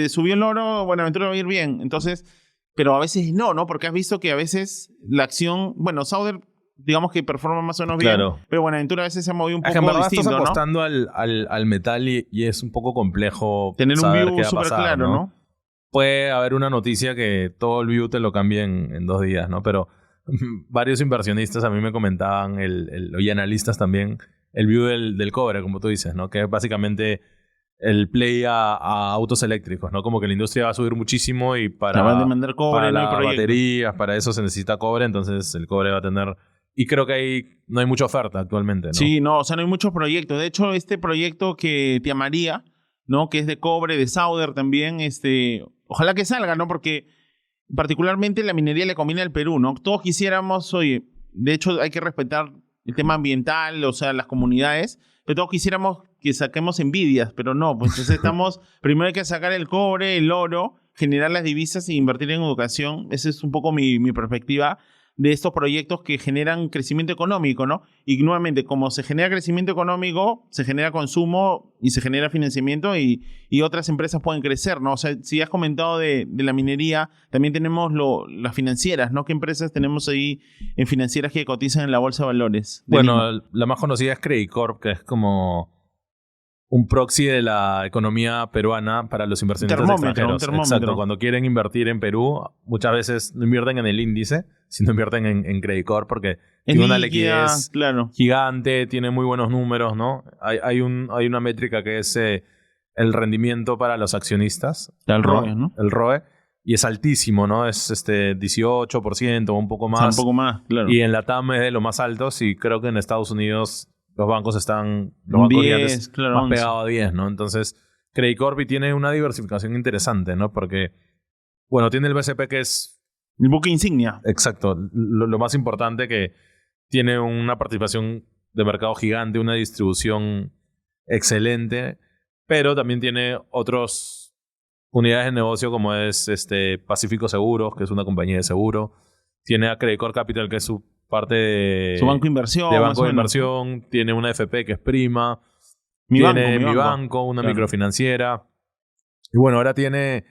C: Subió el oro, Buenaventura va a ir bien. Entonces, pero a veces no, ¿no? Porque has visto que a veces la acción, bueno, Southern digamos que performa más o menos bien.
B: Claro.
C: Pero Buenaventura a veces se ha movido un
B: Es que
C: poco
B: en verdad
C: distinto,
B: estás
C: ¿no?
B: apostando al metal y es un poco complejo
C: Tener un
B: saber qué
C: view
B: va a
C: súper
B: pasar,
C: claro, ¿no?
B: Puede haber una noticia que todo el view te lo cambie en 2 días, ¿no? Pero varios inversionistas a mí me comentaban, y analistas también, el view del cobre, como tú dices, ¿no? Que es básicamente el play a autos eléctricos, ¿no? Como que la industria va a subir muchísimo y
C: Van a demandar cobre,
B: para
C: no hay
B: las
C: proyectos.
B: baterías, para eso se necesita cobre, entonces el cobre va a tener... Y creo que no hay mucha oferta actualmente, ¿no?
C: Sí, no, o sea, no hay muchos proyectos. De hecho, este proyecto que te amaría, ¿no? Que es de cobre, de Sauder también, ojalá que salga, ¿no? Porque particularmente la minería le conviene al Perú, ¿no? Todos quisiéramos, oye, de hecho hay que respetar el tema ambiental, o sea, las comunidades, pero todos quisiéramos que saquemos envidias, pero no, pues entonces primero hay que sacar el cobre, el oro, generar las divisas e invertir en educación. Esa es un poco mi perspectiva de estos proyectos que generan crecimiento económico, ¿no? Y nuevamente, como se genera crecimiento económico, se genera consumo y se genera financiamiento y otras empresas pueden crecer, ¿no? O sea, si has comentado de la minería, también tenemos las financieras, ¿no? ¿Qué empresas tenemos ahí en financieras que cotizan en la Bolsa de Valores de Lima?
B: Bueno, la más conocida es Credit Corp, que es como un proxy de la economía peruana para los inversionistas extranjeros.
C: Un termómetro.
B: Exacto, cuando quieren invertir en Perú, muchas veces no invierten en el índice, sino invierten en Credit Corp porque tiene una
C: líquida,
B: liquidez
C: claro.
B: gigante, tiene muy buenos números, ¿no? Hay una métrica que es el rendimiento para los accionistas.
C: El ROE, ¿no?
B: El ROE. Y es altísimo, ¿no? Es 18% o un poco más.
C: O sea, un poco más, claro.
B: Y en la TAM es de los más altos y creo que en Estados Unidos los bancos están... Los bancos
C: 10,
B: gigantes
C: claro,
B: más
C: 11.
B: pegados a 10, ¿no? Entonces, Credit Corp tiene una diversificación interesante, ¿no? Porque, bueno, tiene el BCP que es...
C: El buque insignia.
B: Exacto. Lo más importante que tiene una participación de mercado gigante, una distribución excelente, pero también tiene otros unidades de negocio como es Pacífico Seguros, que es una compañía de seguro. Tiene a Credit Corp Capital, que es su parte de...
C: Su banco de inversión.
B: De
C: más
B: banco
C: o
B: de
C: menos.
B: inversión. Tiene una FP que es prima.
C: Mi
B: tiene
C: banco.
B: Mi Banco, una
C: Claro.
B: microfinanciera. Y bueno, ahora tiene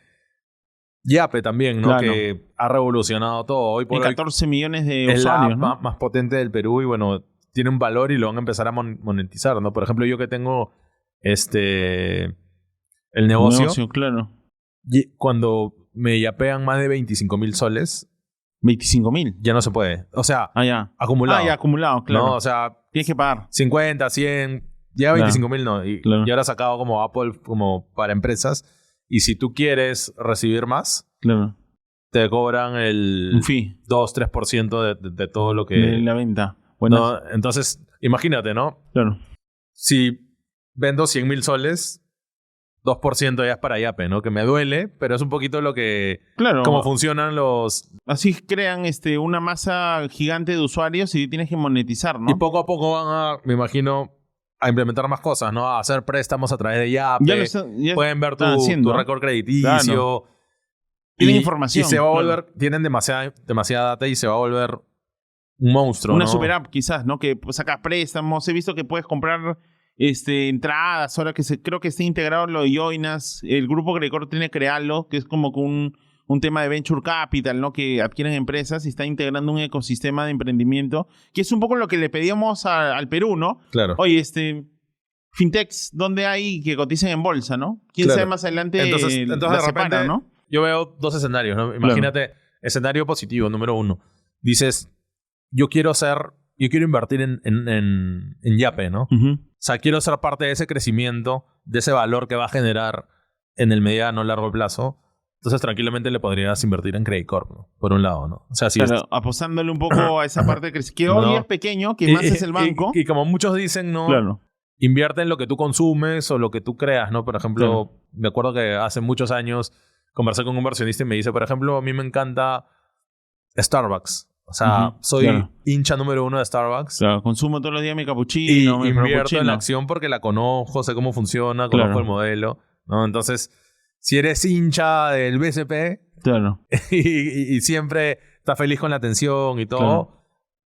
B: Yape también, ¿no?
C: Claro.
B: Que ha revolucionado todo. Hoy
C: Y
B: por hoy
C: 14 millones de
B: es la
C: usuarios,
B: app
C: ¿no?
B: más potente del Perú y bueno, tiene un valor y lo van a empezar a monetizar, ¿no? Por ejemplo, yo que tengo el negocio,
C: Claro.
B: y cuando me yapean más de 25,000 soles,
C: 25.000.
B: ya no se puede. O sea,
C: Ah, ya.
B: acumulado.
C: Ah, ya, acumulado, claro.
B: ¿no? O sea,
C: Tienes que pagar.
B: 50, 100, ya
C: Claro.
B: 25,000 no. Y ahora ha sacado como Apple como para empresas. Y si tú quieres recibir más,
C: Claro.
B: te cobran el
C: Un fee
B: 2-3% de todo lo que...
C: de la venta. Bueno,
B: ¿no? Entonces, imagínate, ¿no?
C: claro.
B: Si vendo 100,000 soles, 2% ya es para Yape, ¿no? Que me duele, pero es un poquito lo que...
C: Claro.
B: Cómo funcionan los...
C: Así crean una masa gigante de usuarios y tienes que monetizar, ¿no?
B: Y poco a poco van a, me imagino, a implementar más cosas, ¿no? A hacer préstamos a través de Yape.
C: Ya
B: Pueden ver
C: están haciendo,
B: tu récord crediticio.
C: Claro. Tienen información,
B: Y se va a
C: claro.
B: volver... Tienen demasiada data y se va a volver un monstruo,
C: Una
B: ¿no?
C: super app quizás, ¿no? Que sacas préstamos. He visto que puedes comprar entradas. Ahora que creo que está integrado lo de Joinas. El grupo Credit Corp tiene Crealo, que es como que un tema de venture capital, ¿no? Que adquieren empresas y está integrando un ecosistema de emprendimiento, que es un poco lo que le pedíamos al Perú, ¿no?
B: Claro.
C: Oye, fintechs, ¿dónde hay que coticen en bolsa, no? ¿Quién
B: Claro.
C: sabe más adelante
B: Entonces
C: la
B: de repente,
C: separa, ¿no?
B: yo veo dos escenarios, ¿no? Imagínate, escenario positivo, número 1. Dices, yo quiero invertir en Yape, ¿no?
C: Uh-huh.
B: O sea, quiero ser parte de ese crecimiento, de ese valor que va a generar en el mediano o largo plazo. Entonces, tranquilamente le podrías invertir en Credit Corp, ¿no? Por un lado, ¿no? O sea, si
C: Claro, apostándole un poco a esa parte de crecimiento, que hoy
B: No.
C: es pequeño, que más es el banco.
B: Y como muchos dicen, ¿no?
C: Claro.
B: Invierte en lo que tú consumes o lo que tú creas, ¿no? Por ejemplo,
C: Claro.
B: me acuerdo que hace muchos años conversé con un inversionista y me dice, por ejemplo, a mí me encanta Starbucks. O sea, soy
C: claro.
B: hincha número 1 de Starbucks.
C: Claro, consumo todos los días mi
B: Y
C: cappuccino, mi
B: invierto
C: frappuccino.
B: en la acción porque la conozco, sé cómo funciona,
C: Claro.
B: conozco el modelo, ¿no? Entonces, si eres hincha del BCP
C: Claro.
B: y siempre estás feliz con la atención y todo,
C: Claro.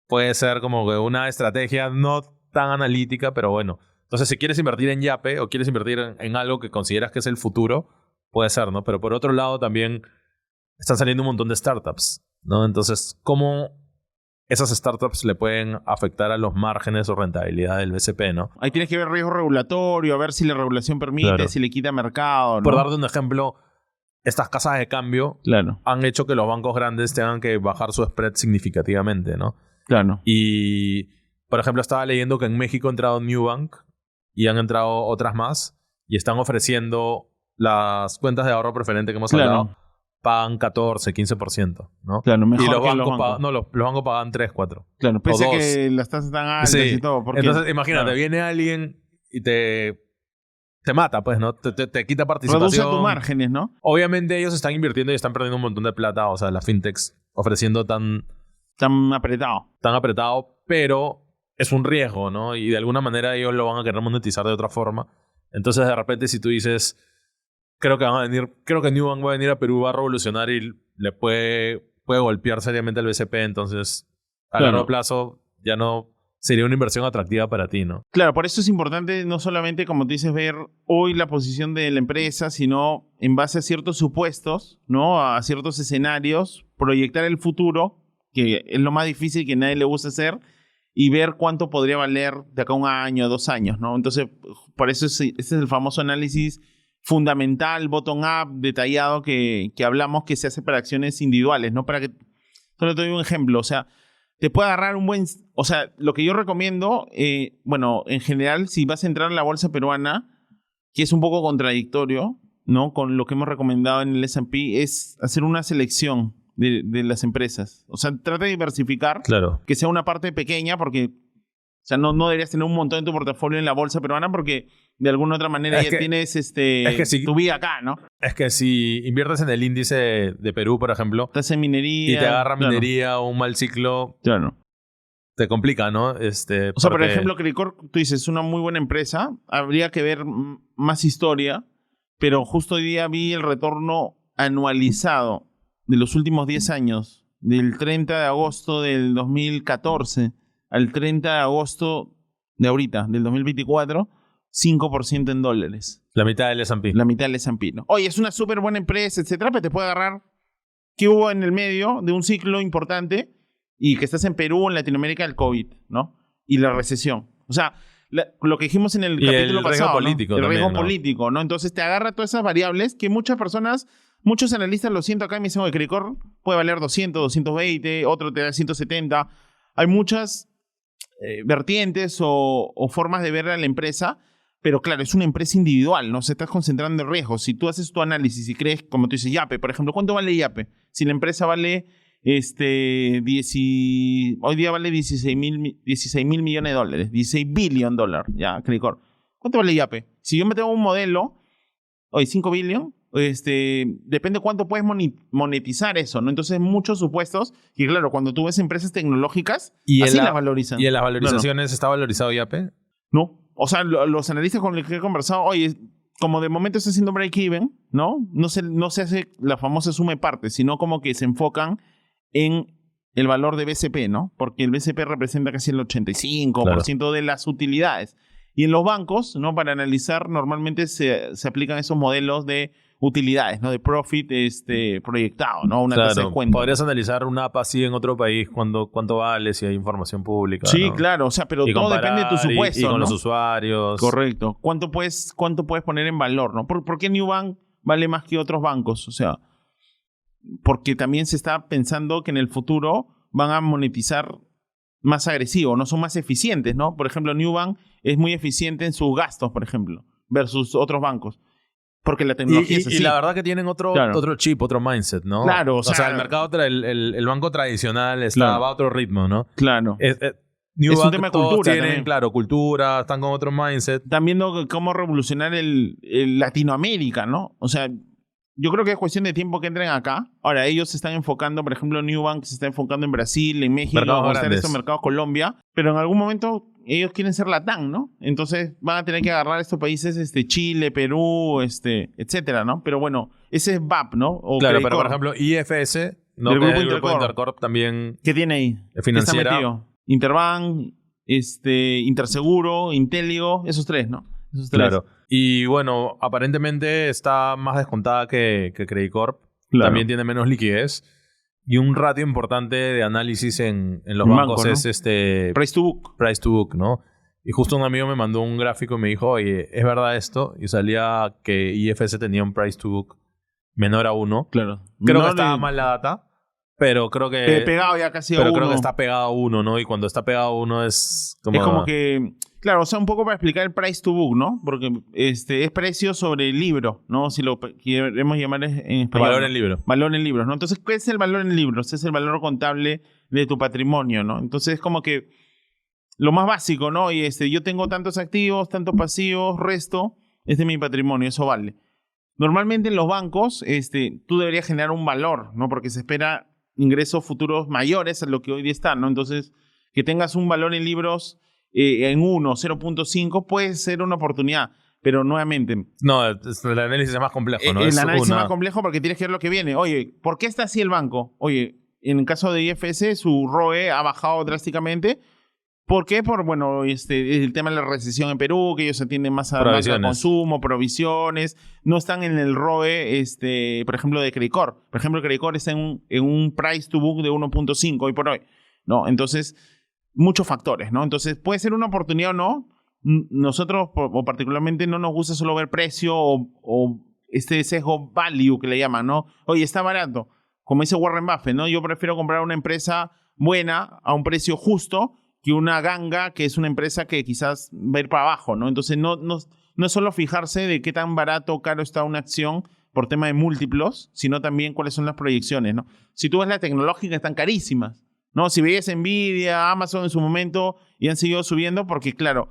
B: puede ser como que una estrategia no tan analítica, pero bueno. Entonces, si quieres invertir en Yape o quieres invertir en algo que consideras que es el futuro, puede ser, ¿no? Pero por otro lado también están saliendo un montón de startups, ¿no? Entonces, ¿cómo esas startups le pueden afectar a los márgenes o rentabilidad del BCP, ¿no?
C: Ahí tienes que ver riesgo regulatorio, a ver si la regulación permite,
B: Claro.
C: si le quita mercado, ¿no?
B: Por darte un ejemplo, estas casas de cambio
C: Claro,
B: han hecho que los bancos grandes tengan que bajar su spread significativamente, ¿no?
C: claro.
B: Y, por ejemplo, estaba leyendo que en México ha entrado Nubank y han entrado otras más y están ofreciendo las cuentas de ahorro preferente que hemos
C: Claro.
B: hablado, pagan 14, 15%, ¿no?
C: Claro, mejor
B: Y los
C: que
B: bancos,
C: los bancos.
B: los bancos pagan 3, 4.
C: Claro, pese a
B: dos.
C: que las tasas están altas
B: Sí.
C: y todo. Porque,
B: Entonces, imagínate,
C: claro,
B: viene alguien y te mata, pues, ¿no? Te quita participación.
C: reduce tus márgenes, ¿no?
B: Obviamente ellos están invirtiendo y están perdiendo un montón de plata, o sea, las fintechs ofreciendo tan
C: Tan apretado.
B: apretado, pero es un riesgo, ¿no? Y de alguna manera ellos lo van a querer monetizar de otra forma. Entonces, de repente, si tú dices, creo que Nubank va a venir a Perú, va a revolucionar y le puede golpear seriamente al BCP, entonces, a
C: Claro.
B: largo plazo ya no sería una inversión atractiva para ti, ¿no?
C: Claro, por eso es importante no solamente, como te dices, ver hoy la posición de la empresa, sino en base a ciertos supuestos, ¿no? A ciertos escenarios, proyectar el futuro, que es lo más difícil que a nadie le gusta hacer, y ver cuánto podría valer de acá a 1 año, 2 años, ¿no? Entonces, por eso ese es el famoso análisis fundamental, bottom-up, detallado que hablamos, que se hace para acciones individuales, ¿no? Para que, solo te doy un ejemplo, o sea, te puede agarrar un buen... O sea, lo que yo recomiendo, bueno, en general, si vas a entrar en la bolsa peruana, que es un poco contradictorio, ¿no? Con lo que hemos recomendado en el S&P, es hacer una selección de las empresas. O sea, trata de diversificar,
B: Claro.
C: que sea una parte pequeña, porque... O sea, no deberías tener un montón en tu portafolio en la bolsa peruana porque de alguna u otra manera
B: Es
C: ya
B: que-
C: tienes
B: es que si-
C: tu vida acá, ¿no?
B: Es que si inviertes en el índice de Perú, por ejemplo,
C: Estás en minería.
B: y te agarra
C: claro,
B: minería o un mal ciclo,
C: Claro.
B: te complica, ¿no?
C: O sea, por
B: porque-
C: ejemplo, Cricor, tú dices, es una muy buena empresa. Habría que ver más historia, pero justo hoy día vi el retorno anualizado de los últimos 10 años, del 30 de agosto del 2014 al 30 de agosto de ahorita, del 2024, 5% en dólares.
B: la mitad del S&P.
C: La mitad del S&P, ¿no? Oye, es una súper buena empresa, etcétera, pero te puede agarrar que hubo en el medio de un ciclo importante y que estás en Perú, en Latinoamérica, el COVID, ¿no? Y la recesión. O sea, lo que dijimos en el
B: Y
C: capítulo
B: el riesgo
C: pasado, ¿no?
B: político
C: El
B: también,
C: riesgo
B: ¿no?
C: político, ¿no? Entonces te agarra todas esas variables que muchas personas, muchos analistas lo siento acá y me dicen, oye, Cricor puede valer 200, 220, otro te da 170. Hay muchas vertientes o formas de ver a la empresa, pero claro, es una empresa individual, ¿no? Se estás concentrando en riesgos. Si tú haces tu análisis y crees, como tú dices, Yape, por ejemplo, ¿cuánto vale Yape? Si la empresa vale, hoy día vale 16 mil millones de dólares, 16 billion dólares, ya, Cricor. ¿Cuánto vale Yape? Si yo me tengo un modelo, hoy 5 billion, depende cuánto puedes monetizar eso, ¿no? Entonces, muchos supuestos, y claro, cuando tú ves empresas tecnológicas,
B: Y
C: así
B: en la-
C: las valorizan.
B: ¿Y en las valorizaciones está valorizado Yape?
C: No. O sea, los analistas con los que he conversado, oye, como de momento está haciendo break-even, ¿no? No se hace la famosa suma de partes, sino como que se enfocan en el valor de BCP, ¿no? Porque el BCP representa casi el 85% de las utilidades. Y en los bancos, ¿no? Para analizar, normalmente se aplican esos modelos de utilidades, ¿no? De profit proyectado, ¿no? Una tasa de descuento.
B: Podrías analizar una app así en otro país, cuánto vale, si hay información pública.
C: Sí,
B: ¿no?
C: claro. O sea, pero
B: Y
C: todo depende de tu
B: comparar
C: supuesto,
B: y con
C: ¿no?
B: los usuarios.
C: Correcto. ¿Cuánto puedes poner en valor, no? ¿Por qué Nubank vale más que otros bancos? O sea, porque también se está pensando que en el futuro van a monetizar más agresivo, no son más eficientes, ¿no? Por ejemplo, Nubank es muy eficiente en sus gastos, por ejemplo, versus otros bancos. Porque la tecnología es así.
B: Y la verdad que tienen otro chip, otro mindset, ¿no?
C: Claro,
B: o sea, el mercado, el banco tradicional va a otro ritmo, ¿no?
C: Claro.
B: Nubank,
C: un tema de
B: todos
C: cultura
B: tienen,
C: también.
B: claro, cultura, están con otro mindset.
C: Están viendo cómo revolucionar el Latinoamérica, ¿no? O sea, yo creo que es cuestión de tiempo que entren acá. Ahora, ellos se están enfocando, por ejemplo, Nubank se está enfocando en Brasil, en México,
B: Mercados
C: en
B: grandes.
C: estos mercados, Colombia, pero en algún momento ellos quieren ser Latam, ¿no? Entonces van a tener que agarrar estos países, Chile, Perú, etcétera, ¿no? Pero bueno, ese es BAP, ¿no? O
B: Claro,
C: Credit
B: pero por
C: Corp.
B: ejemplo, IFS, ¿no?
C: Del
B: Que es
C: grupo
B: el grupo
C: Intercorp.
B: Intercorp también
C: ¿Qué tiene ahí?
B: financiera.
C: ¿Qué está metido? Interbank, Interseguro, Inteligo, esos tres, ¿no? Esos tres.
B: Claro. Y bueno, aparentemente está más descontada que Credit Corp.
C: Claro.
B: También tiene menos liquidez. Y un ratio importante de análisis en los
C: Un
B: bancos
C: banco, ¿no?
B: es
C: Price to book.
B: price to book, ¿no? Y justo un amigo me mandó un gráfico y me dijo, oye, ¿es verdad esto? Y salía que IFS tenía un price to book menor a 1.
C: Claro.
B: Creo
C: No
B: que estaba
C: le-
B: mal la data, pero creo que...
C: Pegado ya casi a
B: Pero
C: uno.
B: creo que está pegado a 1, ¿no? Y cuando está pegado a 1 es como...
C: Es como que, claro, o sea, un poco para explicar el price to book, ¿no? Porque es precio sobre el libro, ¿no? Si lo queremos llamar en español.
B: valor
C: ¿no?
B: en libro.
C: Valor en libros, ¿no? Entonces, ¿qué es el valor en libros? Es el valor contable de tu patrimonio, ¿no? Entonces, es como que lo más básico, ¿no? Y yo tengo tantos activos, tantos pasivos, resto, este es mi patrimonio, eso vale. Normalmente en los bancos, tú deberías generar un valor, ¿no? Porque se espera ingresos futuros mayores a lo que hoy día están, ¿no? Entonces, que tengas un valor en libros en 1, 0.5 puede ser una oportunidad, pero nuevamente...
B: No, el análisis es más complejo, ¿no?
C: El
B: Es
C: análisis
B: una-
C: es más complejo porque tienes que ver lo que viene. Oye, ¿por qué está así el banco? Oye, en el caso de IFS, su ROE ha bajado drásticamente. ¿Por qué? Por, bueno, el tema de la recesión en Perú, que ellos atienden más a
B: Provisiones.
C: consumo, provisiones. No están en el ROE, por ejemplo, de Credicorp. Por ejemplo, Credicorp está en un price to book de 1.5 hoy por hoy, ¿no? Entonces, muchos factores, ¿no? Entonces, puede ser una oportunidad o no. Nosotros, o particularmente, no nos gusta solo ver precio o este sesgo value que le llaman, ¿no? Oye, está barato. Como dice Warren Buffett, ¿no? Yo prefiero comprar una empresa buena a un precio justo que una ganga que es una empresa que quizás va a ir para abajo, ¿no? Entonces, no es solo fijarse de qué tan barato o caro está una acción por tema de múltiplos, sino también cuáles son las proyecciones, ¿no? Si tú ves las tecnológicas, están carísimas, ¿no? Si veías Nvidia, Amazon en su momento y han seguido subiendo porque, claro,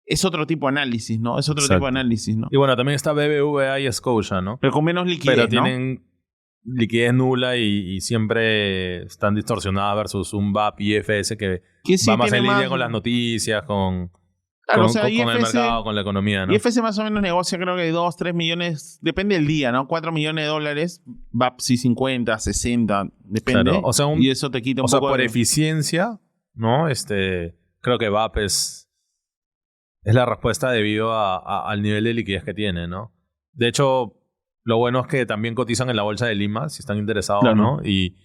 C: es otro tipo de análisis, ¿no? Es otro
B: Exacto.
C: tipo de análisis, ¿no?
B: Y bueno, también está BBVA y Scotia, ¿no?
C: Pero con menos liquidez,
B: Pero
C: ¿no?
B: tienen liquidez nula y siempre están distorsionadas versus un BAP y IFS que
C: Que sí
B: va más
C: tiene
B: en línea
C: más-
B: con las noticias, con
C: Claro,
B: con,
C: o sea,
B: con el
C: IFS
B: mercado, con la economía, ¿no?
C: IFS más o menos negocia creo que 2, 3 millones, depende del día, ¿no? 4 millones de dólares, va sí 50, 60, depende.
B: Claro, o sea,
C: y eso te quita un
B: O sea,
C: poco
B: por
C: de...
B: eficiencia, ¿no? Creo que BAP es la respuesta debido al nivel de liquidez que tiene, ¿no? De hecho, lo bueno es que también cotizan en la bolsa de Lima, si están interesados,
C: Claro.
B: ¿no? Y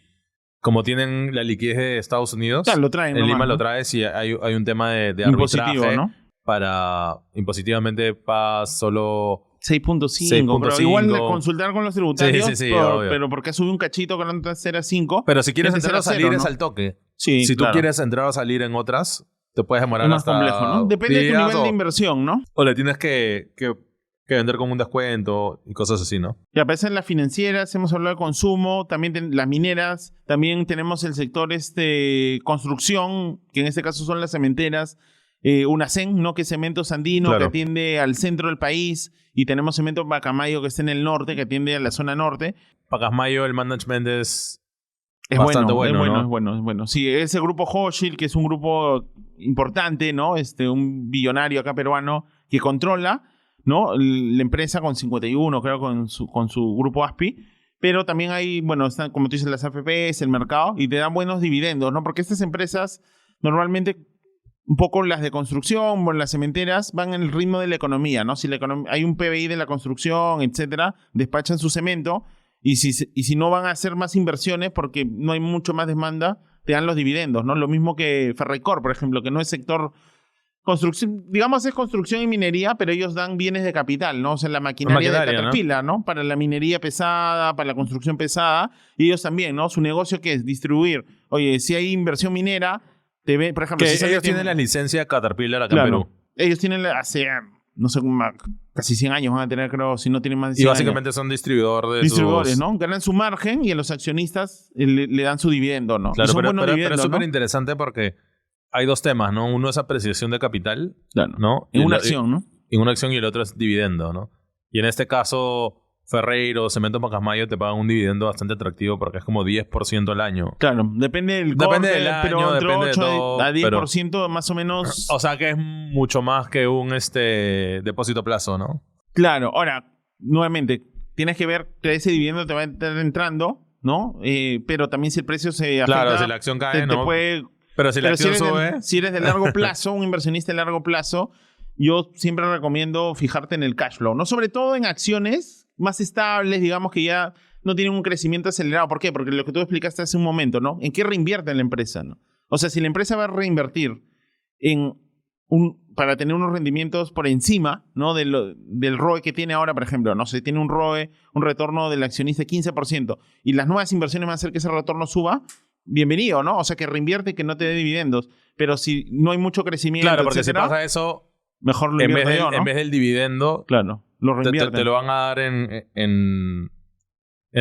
B: como tienen la liquidez de Estados Unidos,
C: Claro, lo traen
B: en
C: nomás,
B: Lima
C: ¿no?
B: lo trae si hay un tema de
C: Impositivo,
B: arbitraje
C: ¿no?
B: para impositivamente para solo
C: 6.5, pero igual
B: 6.5.
C: consultar con los tributarios,
B: Sí, obvio.
C: pero porque ha subido un cachito que antes era 5.
B: Pero si quieres
C: Desde
B: entrar o
C: 0 a
B: salir
C: 0,
B: es
C: ¿no?
B: al toque.
C: Sí,
B: Si tú
C: claro.
B: quieres entrar o salir en otras, te puedes demorar
C: Es más
B: hasta
C: complejo, ¿no? Depende de tu
B: días
C: nivel de inversión, ¿no?
B: o le tienes que vender con un descuento y cosas así, ¿no?
C: Y a pesar de las financieras, hemos hablado de consumo, también las mineras, también tenemos el sector construcción, que en este caso son las cementeras, UNACEN, ¿no? Que es Cemento Andino,
B: Claro.
C: que atiende al centro del país, y tenemos Cemento Pacamayo, que está en el norte, que atiende a la zona norte.
B: Pacasmayo, el management es
C: Es
B: bastante
C: bueno,
B: bueno, ¿no?
C: es bueno, es bueno. Sí, ese grupo Hochschild, que es un grupo importante, ¿no? Un billonario acá peruano que controla, ¿no? La empresa con 51, creo, con su grupo ASPI. Pero también hay, bueno, están, como tú dices, las AFPs, el mercado, y te dan buenos dividendos, ¿no? Porque estas empresas, normalmente, un poco las de construcción, bueno, las cementeras, van en el ritmo de la economía, ¿no? Si hay un PBI de la construcción, etcétera, despachan su cemento, y si no van a hacer más inversiones porque no hay mucho más demanda, te dan los dividendos, ¿no? Lo mismo que Ferreycorp, por ejemplo, que no es sector construcción, digamos es construcción y minería, pero ellos dan bienes de capital, ¿no? O sea, la maquinaria de
B: maquinaria,
C: Caterpillar, ¿no? Para la minería pesada, para la construcción pesada, y ellos también, ¿no? Su negocio que es distribuir. Oye, si hay inversión minera, por ejemplo,
B: que
C: si sale
B: ellos tienen la licencia Caterpillar acá en
C: Claro.
B: Perú.
C: Ellos tienen hace, no sé, casi 100 años van a tener, creo, si no tienen más de 100
B: Y
C: años.
B: básicamente son distribuidores
C: Distribuidores, ¿no? Ganan su margen y a los accionistas le dan su dividendo, ¿no? Y
B: Claro,
C: son
B: pero
C: buenos
B: es
C: dividendos,
B: súper
C: ¿no?
B: interesante porque hay dos temas, ¿no? Uno es apreciación de capital,
C: Claro.
B: ¿no?
C: En
B: Y
C: una
B: la-
C: acción, ¿no?
B: En una acción y el otro es dividendo, ¿no? Y en este caso, Ferreiro, Cemento Pacasmayo te pagan un dividendo bastante atractivo porque es como 10% al año.
C: Claro, depende del
B: Depende
C: corte,
B: del
C: pero
B: año,
C: entre
B: depende de
C: 8
B: todo,
C: a 10% más o menos.
B: O sea que es mucho más que un depósito a plazo, ¿no?
C: Claro, ahora, nuevamente, tienes que ver que ese dividendo te va a estar entrando, ¿no? Pero también si el precio se afecta,
B: Claro, si la acción cae,
C: te
B: ¿no?
C: puede...
B: Pero si la
C: Pero
B: acción sube...
C: si eres de largo plazo, un inversionista de largo plazo, yo siempre recomiendo fijarte en el cash flow, ¿no? Sobre todo en acciones más estables, digamos que ya no tienen un crecimiento acelerado. ¿Por qué? Porque lo que tú explicaste hace un momento, ¿no? ¿En qué reinvierte la empresa, no? O sea, si la empresa va a reinvertir para tener unos rendimientos por encima, ¿no? Del ROE que tiene ahora, por ejemplo, no sé, tiene un ROE, un retorno del accionista de 15%, y las nuevas inversiones van a hacer que ese retorno suba, bienvenido, ¿no? O sea, que reinvierte y que no te dé dividendos. Pero si no hay mucho crecimiento,
B: Claro, porque
C: etcétera,
B: si pasa eso,
C: mejor lo invierto yo, ¿no?
B: en vez del dividendo,
C: Claro, lo
B: te
C: reinvierten.
B: lo van a dar en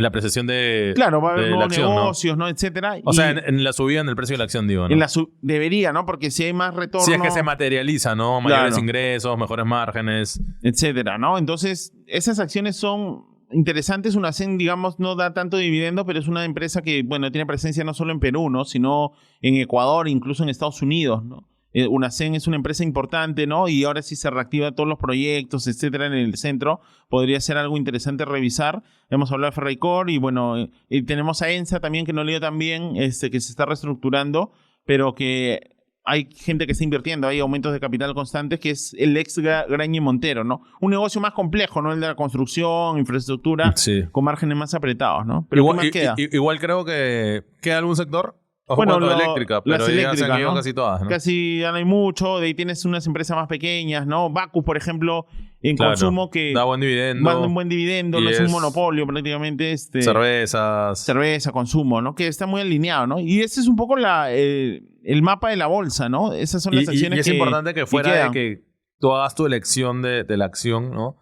B: la apreciación de,
C: Claro, va a haber
B: de la
C: nuevos
B: acción,
C: negocios, ¿no? Etcétera.
B: ¿no? O sea, en la subida en el precio de la acción, digo, ¿no?
C: Debería, ¿no? Porque si hay más retorno...
B: Si es que se materializa, ¿no? Mayores
C: Claro.
B: ingresos, mejores márgenes.
C: Etcétera, ¿no? Entonces, esas acciones son interesantes. Unacen, digamos, no da tanto dividendo, pero es una empresa que, bueno, tiene presencia no solo en Perú, ¿no? Sino en Ecuador, incluso en Estados Unidos, ¿no? Unacen es una empresa importante, ¿no? Y ahora sí se reactiva todos los proyectos, etcétera, en el centro. Podría ser algo interesante revisar. Hemos hablado de Ferreycorp y, bueno, tenemos a ENSA también, que no leo tan bien, que se está reestructurando, pero que hay gente que está invirtiendo, hay aumentos de capital constantes, que es el ex Graña y Montero, ¿no? Un negocio más complejo, ¿no? El de la construcción, infraestructura,
B: Sí.
C: con márgenes más apretados, ¿no? Pero
B: Igual,
C: ¿qué más queda?
B: igual creo que queda algún sector. Ojo,
C: Bueno,
B: eléctrica, pero
C: las
B: ya se
C: eléctricas,
B: han ido
C: ¿no?
B: casi todas, ¿no?
C: Casi ya no hay mucho. De ahí tienes unas empresas más pequeñas, ¿no? Bacus, por ejemplo, en
B: Claro,
C: consumo que
B: da buen dividendo.
C: da un buen dividendo,
B: y
C: no es un
B: es
C: monopolio prácticamente.
B: Cervezas.
C: Cerveza, consumo, ¿no? Que está muy alineado, ¿no? Y ese es un poco el mapa de la bolsa, ¿no? Esas son las acciones
B: y es importante que fuera de
C: quedan.
B: que tú hagas tu elección de la acción, ¿no?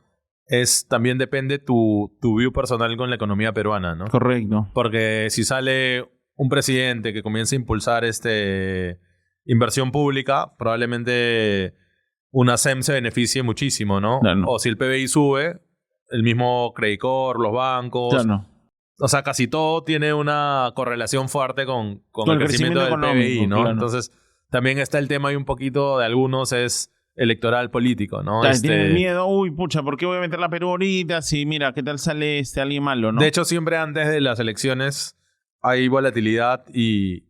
B: También depende tu view personal con la economía peruana, ¿no?
C: Correcto.
B: Porque si sale un presidente que comienza a impulsar inversión pública, probablemente una SEM se beneficie muchísimo, ¿no?
C: Claro.
B: O si el PBI sube, el mismo Credit Corp, los bancos.
C: Claro.
B: O sea, casi todo tiene una correlación fuerte con el crecimiento del
C: económico,
B: PBI, ¿no?
C: claro.
B: Entonces, también está el tema ahí un poquito de algunos es electoral político, ¿no?
C: Tienen miedo, uy, pucha, ¿por qué voy a meter la Perú ahorita? Sí, mira, ¿qué tal sale alguien malo, no?
B: De hecho, siempre antes de las elecciones hay volatilidad y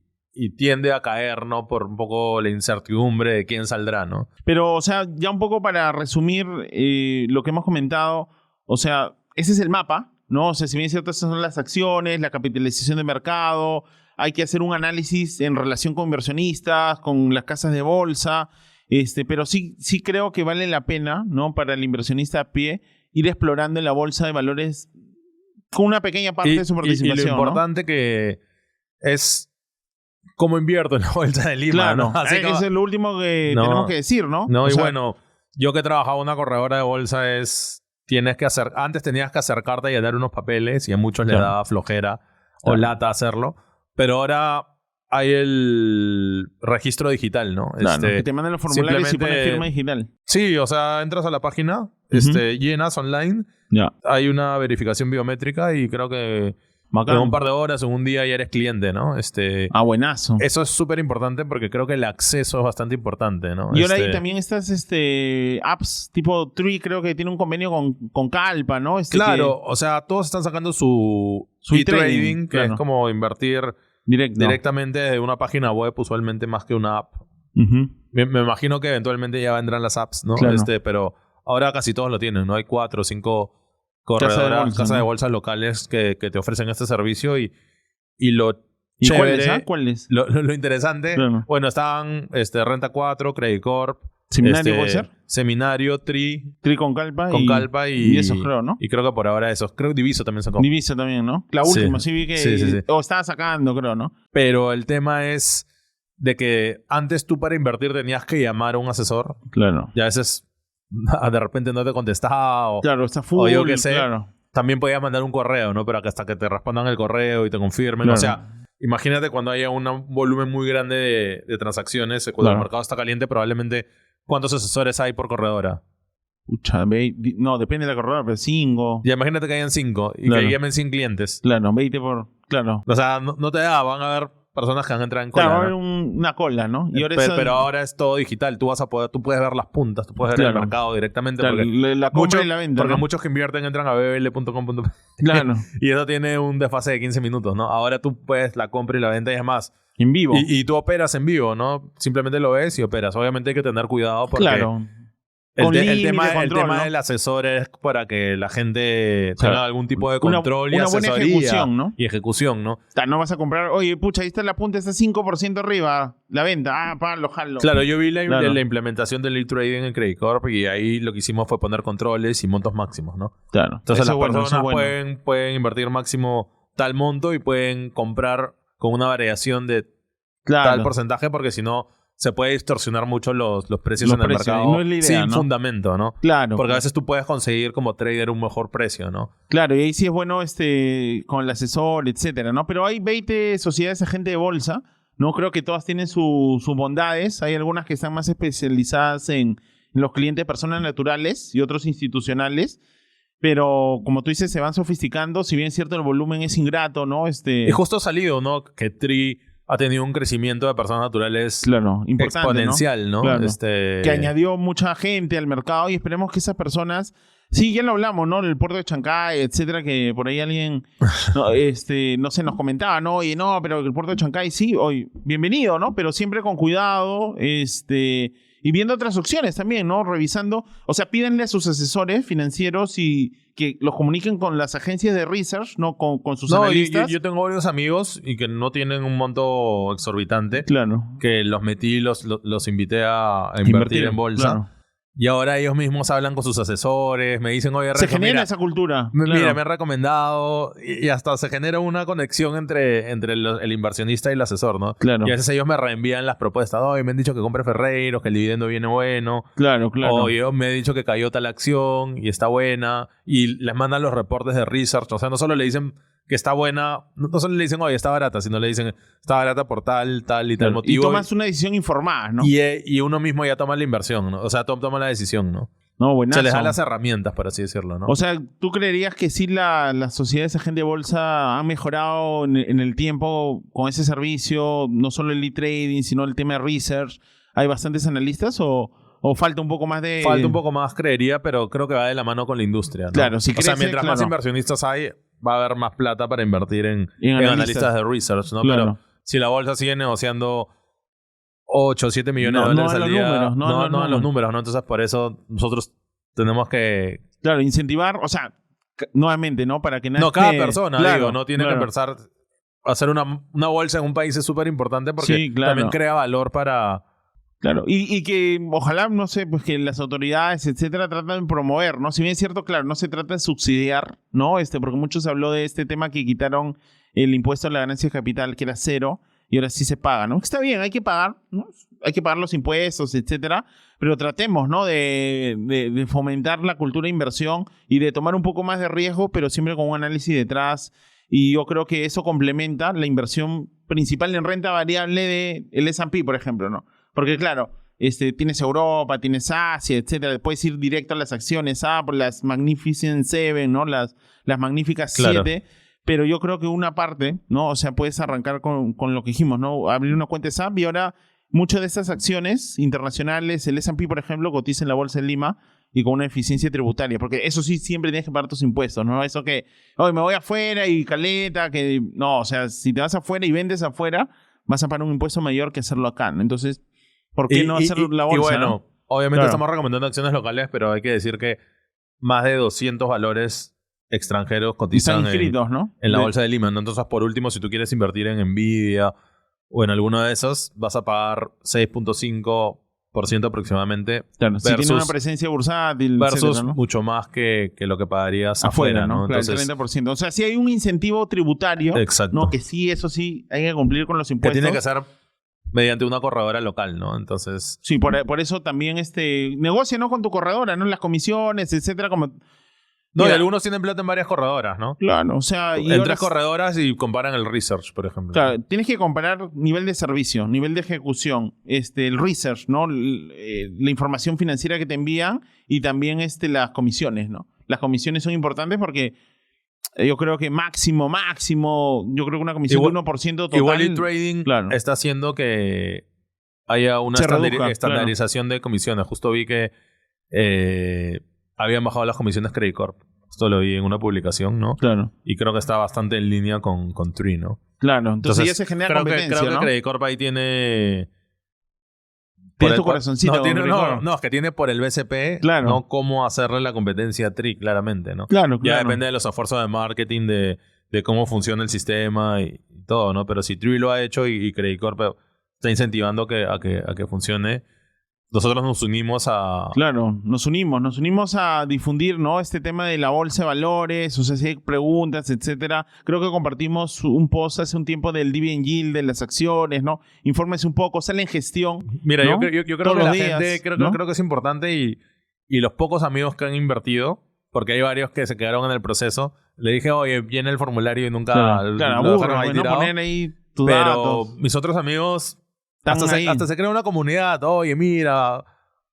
B: tiende a caer, ¿no? Por un poco la incertidumbre de quién saldrá, ¿no?
C: Pero, o sea, ya un poco para resumir lo que hemos comentado, o sea, ese es el mapa, ¿no? O sea, si bien es cierto, esas son las acciones, la capitalización de mercado, hay que hacer un análisis en relación con inversionistas, con las casas de bolsa, pero sí creo que vale la pena, ¿no? Para el inversionista a pie, ir explorando en la bolsa de valores con una pequeña parte de su participación,
B: y lo importante que es cómo invierto en la bolsa de Lima,
C: claro,
B: ¿no? Así
C: eso es lo último que tenemos que decir, ¿no?
B: No,
C: O
B: y
C: sea,
B: bueno, yo que trabajaba en una corredora de bolsa antes tenías que acercarte y llenar unos papeles y a muchos les daba flojera o lata hacerlo, pero ahora hay el registro digital, ¿no?
C: Claro, que te mandan los formularios y pones firma digital.
B: Sí, o sea, entras a la página, llenas online,
C: Ya.
B: hay una verificación biométrica y creo que en un par de horas o un día ya eres cliente, ¿no?
C: Buenazo.
B: Eso es súper importante porque creo que el acceso es bastante importante, ¿no?
C: Y ahora hay también estas apps tipo Tree, creo que tiene un convenio con Calpa, ¿no?
B: Claro, o sea, todos están sacando su e-trading, que
C: claro.
B: es como invertir directamente de una página web, usualmente más que una app. Me imagino que eventualmente ya vendrán las apps, ¿no?
C: Claro.
B: Pero ahora casi todos lo tienen, ¿no? Hay 4 o 5 corredoras, casas de bolsa locales que te ofrecen este servicio y lo chévere,
C: ¿Cuáles?
B: Lo interesante,
C: Claro.
B: bueno, están Renta 4, Credit Corp,
C: ¿Seminario puede ser?
B: Seminario, Tree,
C: Tree con Calpa
B: y
C: eso creo, ¿no?
B: Y creo que por ahora esos. Creo que Diviso también sacó.
C: Divisa también, ¿no? La
B: Sí.
C: última, sí vi que...
B: Sí.
C: O estaba sacando, creo, ¿no?
B: Pero el tema es de que antes tú para invertir tenías que llamar a un asesor
C: Claro.
B: y a veces de repente no te contestaba o
C: Claro, está full,
B: o yo qué sé.
C: claro.
B: También podías mandar un correo, ¿no? Pero que hasta que te respondan el correo y te confirmen.
C: Claro.
B: O sea, imagínate cuando haya un volumen muy grande de transacciones, cuando
C: Claro.
B: el mercado está caliente, probablemente ¿cuántos asesores hay por corredora?
C: Pucha, no, depende de la corredora, pero 5.
B: Ya imagínate que hayan 5 y
C: Claro.
B: que llamen 100 clientes.
C: Claro, 20 por... Claro.
B: O sea, no te da, van a haber personas que van a entrar en cola.
C: Claro, va a
B: ¿no?
C: haber una cola, ¿no? Y ahora
B: pero ahora es todo digital. Tú puedes ver las puntas, tú puedes ver el
C: Claro.
B: mercado directamente.
C: Claro,
B: Porque
C: la compra
B: muchos,
C: y la venta,
B: porque
C: ¿no?
B: muchos que invierten entran a bbl.com.
C: Claro.
B: Y eso tiene un desfase de 15 minutos, ¿no? Ahora tú puedes la compra y la venta y es más.
C: En vivo.
B: Y tú operas en vivo, ¿no? Simplemente lo ves y operas. Obviamente hay que tener cuidado porque
C: Claro.
B: El tema del asesor es para que la gente tenga algún tipo de control y asesoría
C: buena ejecución, ¿no?
B: Y ejecución, ¿no?
C: O sea, no vas a comprar, oye, pucha, ahí está la punta, está 5% arriba, la venta, lo jalo.
B: Claro, yo vi la implementación del e-trading en Credit Corp y ahí lo que hicimos fue poner controles y montos máximos, ¿no?
C: Claro.
B: Entonces las personas pueden invertir máximo tal monto y pueden comprar con una variación de tal porcentaje, porque si no se puede distorsionar mucho los precios en el mercado
C: no es la idea,
B: sin fundamento, ¿no?
C: Claro.
B: Porque a veces tú puedes conseguir como trader un mejor precio, ¿no?
C: Claro, y ahí sí es bueno con el asesor, etcétera, ¿no? Pero hay 20 sociedades agente de bolsa, ¿no? Creo que todas tienen sus bondades. Hay algunas que están más especializadas en los clientes personas naturales y otros institucionales. Pero, como tú dices, se van sofisticando. Si bien es cierto, el volumen es ingrato, ¿no?
B: Y justo ha salido, ¿no? Que Tree ha tenido un crecimiento de personas naturales
C: importante,
B: exponencial, ¿no?
C: Claro. Que añadió mucha gente al mercado y esperemos que esas personas... Sí, ya lo hablamos, ¿no? El puerto de Chancay, etcétera, que por ahí alguien, no sé, nos comentaba, ¿no? Oye, no, pero el puerto de Chancay, sí, hoy, bienvenido, ¿no? Pero siempre con cuidado, y viendo otras opciones también, ¿no? Revisando, o sea, pídanle a sus asesores financieros y que los comuniquen con las agencias de research, ¿no? Con sus analistas.
B: Yo tengo varios amigos y que no tienen un monto exorbitante.
C: Claro.
B: Que los metí, los invité a invertir en bolsa.
C: Claro.
B: Y ahora ellos mismos hablan con sus asesores, me dicen, oye,
C: se genera esa cultura.
B: Mira, me han recomendado y hasta se genera una conexión entre el inversionista y el asesor, ¿no?
C: Claro.
B: Y a veces ellos me reenvían las propuestas. Oye, me han dicho que compre Ferreiros, que el dividendo viene bueno.
C: Claro.
B: O yo me he dicho que cayó tal acción y está buena. Y les mandan los reportes de research. O sea, no solo le dicen que está buena, no solo le dicen, oye, está barata, sino le dicen, está barata por tal y tal motivo.
C: Y tomas una decisión informada, ¿no?
B: Y uno mismo ya toma la inversión, ¿no? O sea, toma la decisión, ¿no?
C: No, buenazo.
B: Se les da las herramientas, por así decirlo, ¿no?
C: O sea, ¿tú creerías que sí las sociedades de agente de bolsa han mejorado en el tiempo con ese servicio? No solo el e-trading, sino el tema de research. ¿Hay bastantes analistas o falta un poco más de...?
B: Falta un poco más, creería, pero creo que va de la mano con la industria, ¿no?
C: Claro, si crece,
B: mientras más inversionistas hay, va a haber más plata para invertir en analistas de research, ¿no?
C: Claro.
B: Pero si la bolsa sigue negociando 8 o 7 millones de dólares al día, no dan los números, ¿no? Entonces, por eso nosotros tenemos que...
C: Claro, incentivar, o sea, nuevamente, ¿no? Para que nadie...
B: No, cada persona,
C: claro,
B: no tiene que empezar... Hacer una bolsa en un país es súper importante porque también crea valor para...
C: Claro, y que ojalá, no sé, pues que las autoridades, etcétera, tratan de promover, ¿no? Si bien es cierto, claro, no se trata de subsidiar, ¿no? Porque mucho se habló de este tema que quitaron el impuesto a la ganancia de capital, que era 0, y ahora sí se paga, ¿no? Está bien, hay que pagar, ¿no? Hay que pagar los impuestos, etcétera, pero tratemos, ¿no? De fomentar la cultura de inversión y de tomar un poco más de riesgo, pero siempre con un análisis detrás. Y yo creo que eso complementa la inversión principal en renta variable del S&P, por ejemplo, ¿no? Porque claro, tienes Europa, tienes Asia, etcétera. Puedes ir directo a las acciones Apple, las Magnificent 7, ¿no? Las magníficas 7. Pero yo creo que una parte, ¿no? O sea, puedes arrancar con lo que dijimos, ¿no? Abrir una cuenta SAP y ahora muchas de estas acciones internacionales, el S&P, por ejemplo, cotiza en la bolsa de Lima y con una eficiencia tributaria. Porque eso sí, siempre tienes que pagar tus impuestos, ¿no? Eso que, oye, me voy afuera y caleta, que... No, o sea, si te vas afuera y vendes afuera, vas a pagar un impuesto mayor que hacerlo acá, ¿no? Entonces... ¿Por qué no hacer la bolsa?
B: Y bueno,
C: ¿no?
B: obviamente estamos recomendando acciones locales, pero hay que decir que más de 200 valores extranjeros cotizan
C: inscritos, ¿no?
B: en la bolsa de Lima, ¿no? Entonces, por último, si tú quieres invertir en Nvidia o en alguno de esos, vas a pagar 6.5% aproximadamente.
C: Claro, si tiene una presencia bursátil,
B: versus
C: etcétera, ¿no?
B: mucho más que lo que pagarías afuera, ¿no?
C: Claro,
B: Entonces,
C: el 30%. O sea, sí hay un incentivo tributario.
B: Exacto.
C: ¿No? Que sí, eso sí, hay que cumplir con los impuestos.
B: Que tiene que ser mediante una corredora local, ¿no? Entonces...
C: Sí, por eso también negocia, ¿no? Con tu corredora, ¿no? Las comisiones, etcétera, como...
B: No, y algunos tienen plata en varias corredoras, ¿no?
C: Claro, o sea...
B: En 3 corredoras y comparan el research, por ejemplo.
C: Claro, tienes que comparar nivel de servicio, nivel de ejecución, el research, ¿no? La información financiera que te envían y también las comisiones, ¿no? Las comisiones son importantes porque... Yo creo que máximo, yo creo que una comisión de 1% total.
B: Igual el trading está haciendo que haya una estandarización de comisiones. Justo vi que habían bajado las comisiones Credit Corp. Esto lo vi en una publicación, ¿no?
C: Claro.
B: Y creo que está bastante en línea con Tree, ¿no?
C: Claro, entonces ya se genera competencia,
B: creo
C: ¿no?
B: que Credit Corp ahí tiene
C: Tienes tu corazoncito.
B: No, es que tiene por el BCP,
C: Claro.
B: no cómo hacerle la competencia a Tri, claramente, ¿no?
C: Claro,
B: Ya
C: claro.
B: depende de los esfuerzos de marketing, de cómo funciona el sistema y todo, ¿no? Pero si Tri lo ha hecho y Credit Corp está incentivando a que funcione, nosotros nos unimos a...
C: Claro, nos unimos a difundir, ¿no? Este tema de la bolsa de valores, o sea, si hay preguntas, etcétera. Creo que compartimos un post hace un tiempo del dividend yield de las acciones, ¿no? Infórmese un poco, sale en gestión.
B: Mira,
C: ¿no?
B: yo creo
C: Todos
B: que la
C: los días,
B: gente,
C: ¿no?
B: creo que es importante y los pocos amigos que han invertido, porque hay varios que se quedaron en el proceso, le dije, oye, llena el formulario y nunca
C: Claro,
B: lo
C: aburre,
B: dejaron ahí
C: pues, ¿no?
B: tirado.
C: Poner ahí tus
B: Pero
C: datos.
B: mis otros amigos
C: Están ahí.
B: hasta se crea una comunidad. Oye, mira,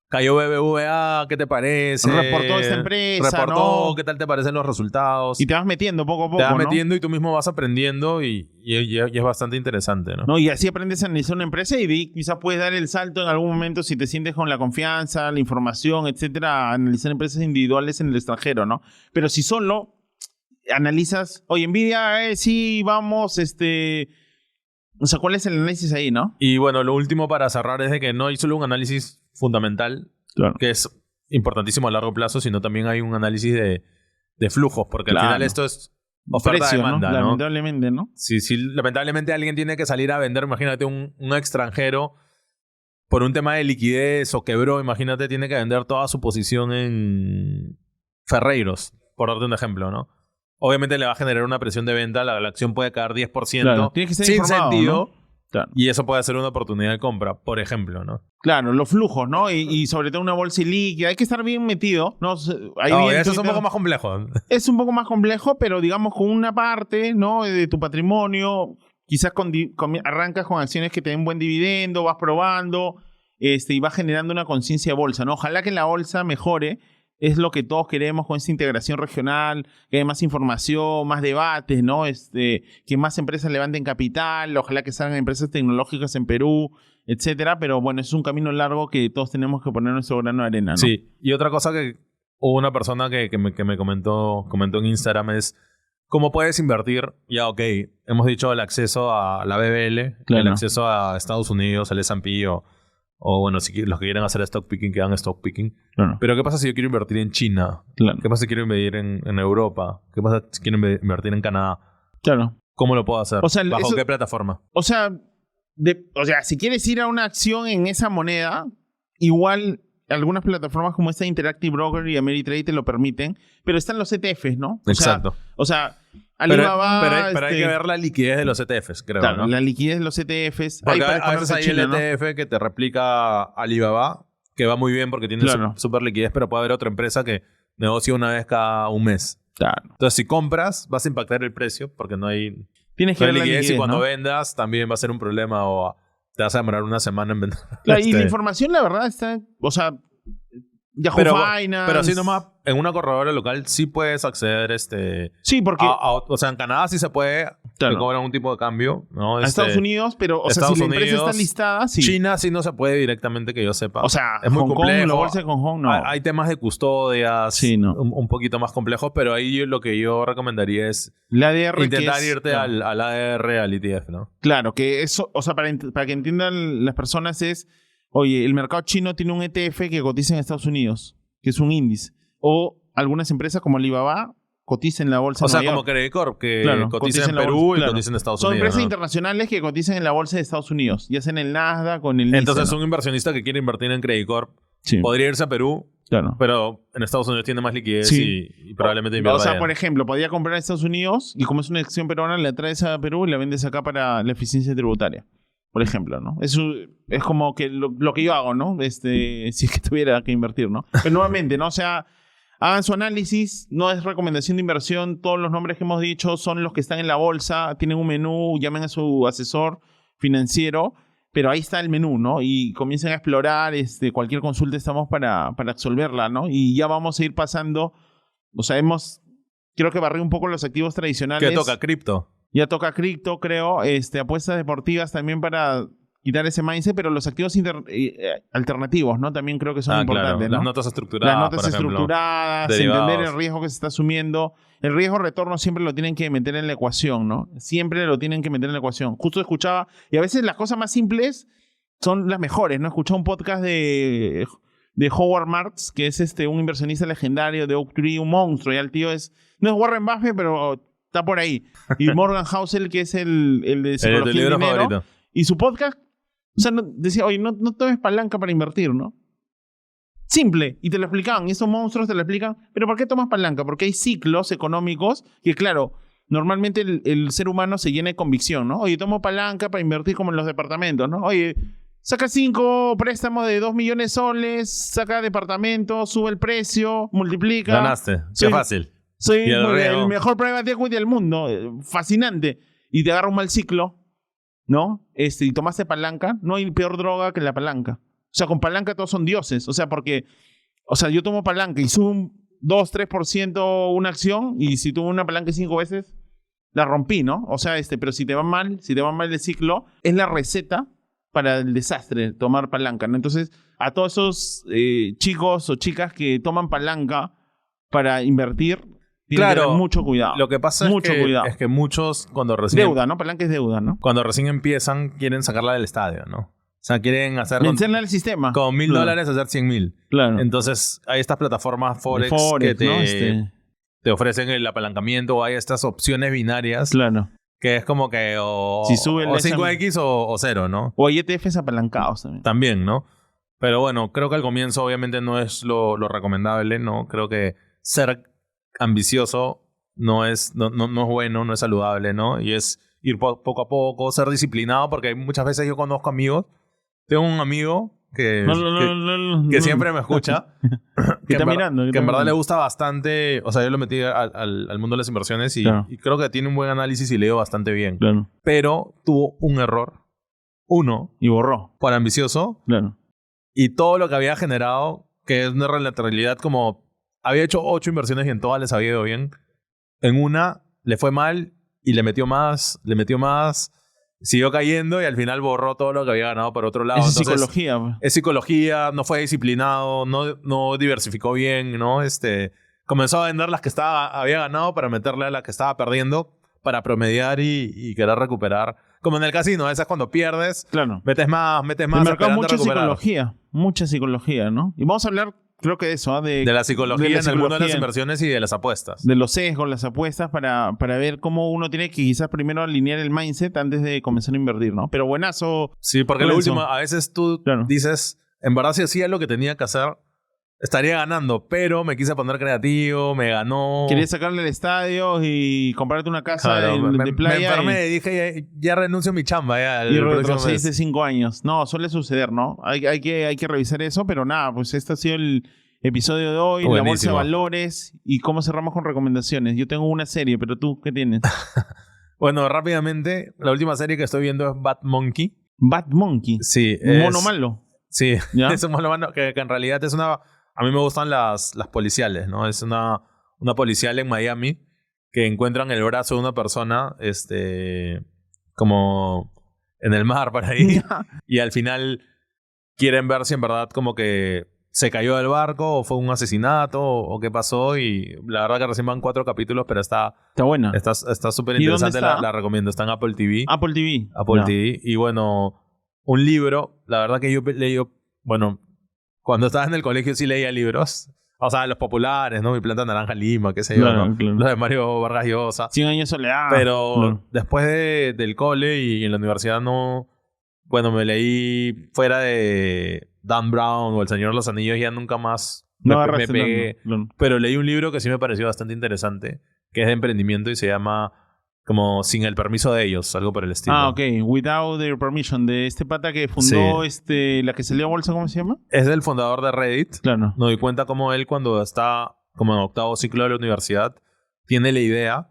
B: cayó BBVA, ¿qué te parece?
C: Reportó esta empresa,
B: Reportó,
C: ¿no?
B: ¿qué tal te parecen los resultados?
C: Y te vas metiendo poco a poco,
B: te vas
C: ¿no?
B: metiendo y tú mismo vas aprendiendo y es bastante interesante, ¿no?
C: ¿no? Y así aprendes a analizar una empresa y de ahí quizás puedes dar el salto en algún momento si te sientes con la confianza, la información, etcétera, a analizar empresas individuales en el extranjero, ¿no? Pero si solo analizas, oye, Nvidia, sí, vamos, o sea, ¿cuál es el análisis ahí, no?
B: Y bueno, lo último para cerrar es de que no hay solo un análisis fundamental,
C: Claro.
B: que es importantísimo a largo plazo, sino también hay un análisis de flujos, porque
C: Claro.
B: al final esto es
C: Precios,
B: oferta-demanda, ¿no?
C: Lamentablemente, ¿no?
B: Si lamentablemente alguien tiene que salir a vender, imagínate un extranjero por un tema de liquidez o quebró, imagínate, tiene que vender toda su posición en Ferreiros, por darte un ejemplo, ¿no? Obviamente le va a generar una presión de venta, la acción puede caer 10%,
C: Claro, tienes que ser
B: sin
C: informado,
B: sentido,
C: ¿no? Claro.
B: y eso puede ser una oportunidad de compra, por ejemplo, ¿no?
C: Claro, los flujos, ¿no? Y sobre todo una bolsa ilíquida. Hay que estar bien metido, ¿no? Ahí
B: No,
C: bien
B: eso es un
C: Twitter-
B: poco más complejo.
C: Es un poco más complejo, pero digamos con una parte, ¿no? De tu patrimonio, quizás arrancas con acciones que te den buen dividendo, vas probando, y vas generando una conciencia de bolsa, ¿no? Ojalá que la bolsa mejore, es lo que todos queremos con esta integración regional, que haya más información, más debates, ¿no? Que más empresas levanten capital, ojalá que salgan empresas tecnológicas en Perú, etcétera, pero bueno, es un camino largo que todos tenemos que poner nuestro grano de arena, ¿no?
B: Sí, y otra cosa que hubo una persona que me comentó en Instagram es cómo puedes invertir. Ya, ok, hemos dicho el acceso a la BBL,
C: Claro.
B: el acceso a Estados Unidos, al S&P o bueno, si los que quieren hacer stock picking, que hagan stock picking.
C: Claro,
B: Pero ¿qué pasa si yo quiero invertir en China?
C: claro.
B: ¿Qué pasa si quiero invertir en Europa? ¿Qué pasa si quiero invertir en Canadá?
C: Claro.
B: ¿Cómo lo puedo hacer?
C: O sea,
B: ¿Bajo
C: eso-
B: qué plataforma?
C: O sea, si quieres ir a una acción en esa moneda, igual algunas plataformas como esta Interactive Broker y Ameritrade te lo permiten, pero están los ETFs, ¿no?
B: Exacto.
C: O sea,
B: Pero
C: Alibaba...
B: hay que ver la liquidez de los ETFs, creo,
C: claro,
B: ¿no?
C: la liquidez de los ETFs.
B: Porque
C: para
B: a veces hay
C: China,
B: el
C: ¿no?
B: ETF que te replica Alibaba, que va muy bien porque tiene
C: Claro.
B: super liquidez, pero puede haber otra empresa que negocia una vez cada un mes.
C: Claro.
B: Entonces, si compras, vas a impactar el precio porque no hay
C: Tienes que ver la
B: liquidez,
C: liquidez,
B: y cuando
C: ¿no?
B: vendas también va a ser un problema o te vas a demorar una semana en vender.
C: Claro, y la información, la verdad, está... O sea, Yahoo
B: pero
C: Finance...
B: así nomás, en una corredora local sí puedes acceder
C: Sí, porque...
B: o sea, en Canadá sí se puede,
C: Claro.
B: te cobran un tipo de cambio, ¿no?
C: a Estados Unidos, pero, o sea,
B: Estados
C: si la empresa está
B: Unidos,
C: listada, sí.
B: China sí no se puede directamente, que yo sepa.
C: O sea,
B: es muy
C: Hong Kong,
B: complejo.
C: la bolsa de Hong Kong, no.
B: Hay temas de custodias
C: Sí, no.
B: un poquito más complejos, pero ahí lo que yo recomendaría es
C: La ADR
B: intentar
C: que es,
B: irte
C: claro,
B: al ADR, al ETF, ¿no?
C: Claro, que eso, o sea, para que entiendan las personas es, oye, el mercado chino tiene un ETF que cotiza en Estados Unidos, que es un índice. O algunas empresas como Alibaba cotizan en la bolsa
B: O
C: de
B: sea,
C: Nueva
B: como
C: York.
B: Credit Corp, que
C: Claro,
B: cotiza en
C: la
B: Perú
C: bolsa,
B: y
C: claro.
B: cotiza en Estados
C: Son
B: Unidos.
C: empresas
B: ¿no?
C: internacionales que cotizan en la bolsa de Estados Unidos, ya sea en el Nasdaq o en el
B: Entonces,
C: NYSE, ¿no?
B: un inversionista que quiere invertir en Credit Corp
C: Sí,
B: podría irse a Perú,
C: claro.
B: pero en Estados Unidos tiene más liquidez
C: Sí.
B: y probablemente invierta
C: O sea,
B: allá.
C: por ejemplo, podría comprar en Estados Unidos y como es una acción peruana, la traes a Perú y la vendes acá para la eficiencia tributaria. Por ejemplo, ¿no? Eso es como que lo que yo hago, ¿no? Si es que tuviera que invertir, ¿no? Pero nuevamente, ¿no? O sea, hagan su análisis, no es recomendación de inversión, todos los nombres que hemos dicho son los que están en la bolsa, tienen un menú, llamen a su asesor financiero, pero ahí está el menú, ¿no? Y comiencen a explorar, cualquier consulta estamos para resolverla, ¿no? Y ya vamos a ir pasando, o sea, creo que barrí un poco los activos tradicionales.
B: ¿Qué toca? ¿Cripto?
C: Ya toca cripto, creo, apuestas deportivas también para quitar ese mindset, pero los activos alternativos, ¿no? También creo que son importantes,
B: claro.
C: ¿no?
B: Las notas estructuradas,
C: Las notas
B: por ejemplo.
C: estructuradas,
B: Derivados.
C: entender el riesgo que se está asumiendo. El riesgo-retorno siempre lo tienen que meter en la ecuación, ¿no? Siempre lo tienen que meter en la ecuación. Justo escuchaba, y a veces las cosas más simples son las mejores, ¿no? Escuché un podcast de Howard Marks, que es un inversionista legendario de Oaktree, un monstruo, y el tío no es Warren Buffett, pero está por ahí. Y Morgan Housel, que es el de psicología del dinero.
B: Favorito.
C: Y su podcast, o sea, decía, oye, no tomes palanca para invertir, ¿no? Simple, y te lo explicaban, y esos monstruos te lo explican, pero ¿por qué tomas palanca? Porque hay ciclos económicos que, claro, normalmente el ser humano se llena de convicción, ¿no? Oye, tomo palanca para invertir como en los departamentos, ¿no? Oye, saca 5 préstamos de 2 millones de soles, saca departamento, sube el precio, multiplica.
B: Ganaste, qué fácil.
C: Soy el mejor private equity del mundo, fascinante. Y te agarra un mal ciclo, ¿no? Y tomaste palanca, no hay peor droga que la palanca. O sea, con palanca todos son dioses. O sea, porque, yo tomo palanca y subo un 2-3% una acción, y si tuve una palanca 5 veces, la rompí, ¿no? O sea, pero si te va mal el ciclo, es la receta para el desastre, tomar palanca, ¿no? Entonces, a todos esos chicos o chicas que toman palanca para invertir, tienen que tener mucho cuidado.
B: Lo que pasa es que muchos, cuando recién...
C: Deuda, ¿no? Palanca es deuda, ¿no?
B: Cuando recién empiezan, quieren sacarla del estadio, ¿no? O sea, quieren hacer...
C: Vencerla al sistema.
B: Con $1,000 hacer 100,000.
C: Claro.
B: Entonces, hay estas plataformas Forex que
C: ¿no?
B: te ofrecen el apalancamiento, o hay estas opciones binarias.
C: Claro.
B: Que es como que
C: si sube
B: o 5X o 0, ¿no?
C: O hay ETFs apalancados también.
B: También, ¿no? Pero bueno, creo que al comienzo obviamente no es lo recomendable, ¿no? Creo que ser ambicioso no es bueno, no es saludable, ¿no? Y es ir poco a poco, ser disciplinado, porque muchas veces yo conozco amigos. Tengo un amigo que siempre me escucha.
C: que está mirando.
B: Que en verdad le gusta bastante. O sea, yo lo metí al mundo de las inversiones y creo que tiene un buen análisis y leo bastante bien.
C: Claro.
B: Pero tuvo un error.
C: Y borró.
B: Por ambicioso.
C: Claro.
B: Y todo lo que había generado, que es una realidad como... Había hecho 8 inversiones y en todas les había ido bien. En una le fue mal y le metió más. Siguió cayendo y al final borró todo lo que había ganado por otro lado.
C: Es psicología.
B: Es psicología, no fue disciplinado, no diversificó bien, ¿no? Comenzó a vender las que había ganado para meterle a las que estaba perdiendo para promediar y querer recuperar. Como en el casino, esa es cuando pierdes,
C: claro.
B: metes más.
C: El mercado mucha psicología, mucha psicología, ¿no? Y vamos a hablar, creo que de eso, de
B: la psicología en el mundo de las inversiones y de las apuestas.
C: De los sesgos, las apuestas, para ver cómo uno tiene que quizás primero alinear el mindset antes de comenzar a invertir, ¿no? Pero buenazo.
B: Sí, porque lo último, a veces tú dices, en verdad si hacía lo que tenía que hacer, estaría ganando, pero me quise poner creativo, me ganó.
C: Querías sacarle al estadio y comprarte una casa de playa.
B: Me enfermé y dije, ya renuncio a mi chamba.
C: Y retrocediste 5 años. No, suele suceder, ¿no? Hay que revisar eso, pero nada, pues este ha sido el episodio de hoy,
B: buenísimo.
C: La bolsa de valores, y cómo cerramos con recomendaciones. Yo tengo una serie, pero tú, ¿qué tienes?
B: Bueno, rápidamente, la última serie que estoy viendo es Bad Monkey.
C: Bad Monkey.
B: Sí.
C: Un mono malo.
B: Sí, es un mono malo que en realidad es una... A mí me gustan las policiales, ¿no? Es una policial en Miami que encuentran el brazo de una persona, como en el mar por ahí. Y al final quieren ver si en verdad como que se cayó del barco o fue un asesinato o qué pasó. Y la verdad que recién van 4 capítulos, pero está
C: buena.
B: Está súper interesante, la recomiendo. Está en Apple TV.
C: Apple TV.
B: Apple TV. Y bueno, un libro, la verdad que yo leí, bueno... Cuando estaba en el colegio sí leía libros. O sea, los populares, ¿no? Mi planta naranja lima, qué sé yo, ¿no? Claro. Los de Mario Vargas Llosa.
C: 100 años de soledad.
B: Pero después del cole y en la universidad no... Bueno, me leí fuera de Dan Brown o El Señor de los Anillos, ya nunca más me pegué. Pero leí un libro que sí me pareció bastante interesante, que es de emprendimiento y se llama... como Sin el permiso de ellos, algo por el estilo.
C: Ah, ok. Without their permission, de este pata que fundó la que salió a bolsa, ¿cómo se llama?
B: Es el fundador de Reddit.
C: Claro.
B: Me doy cuenta cómo él, cuando está como en 8º ciclo de la universidad, tiene la idea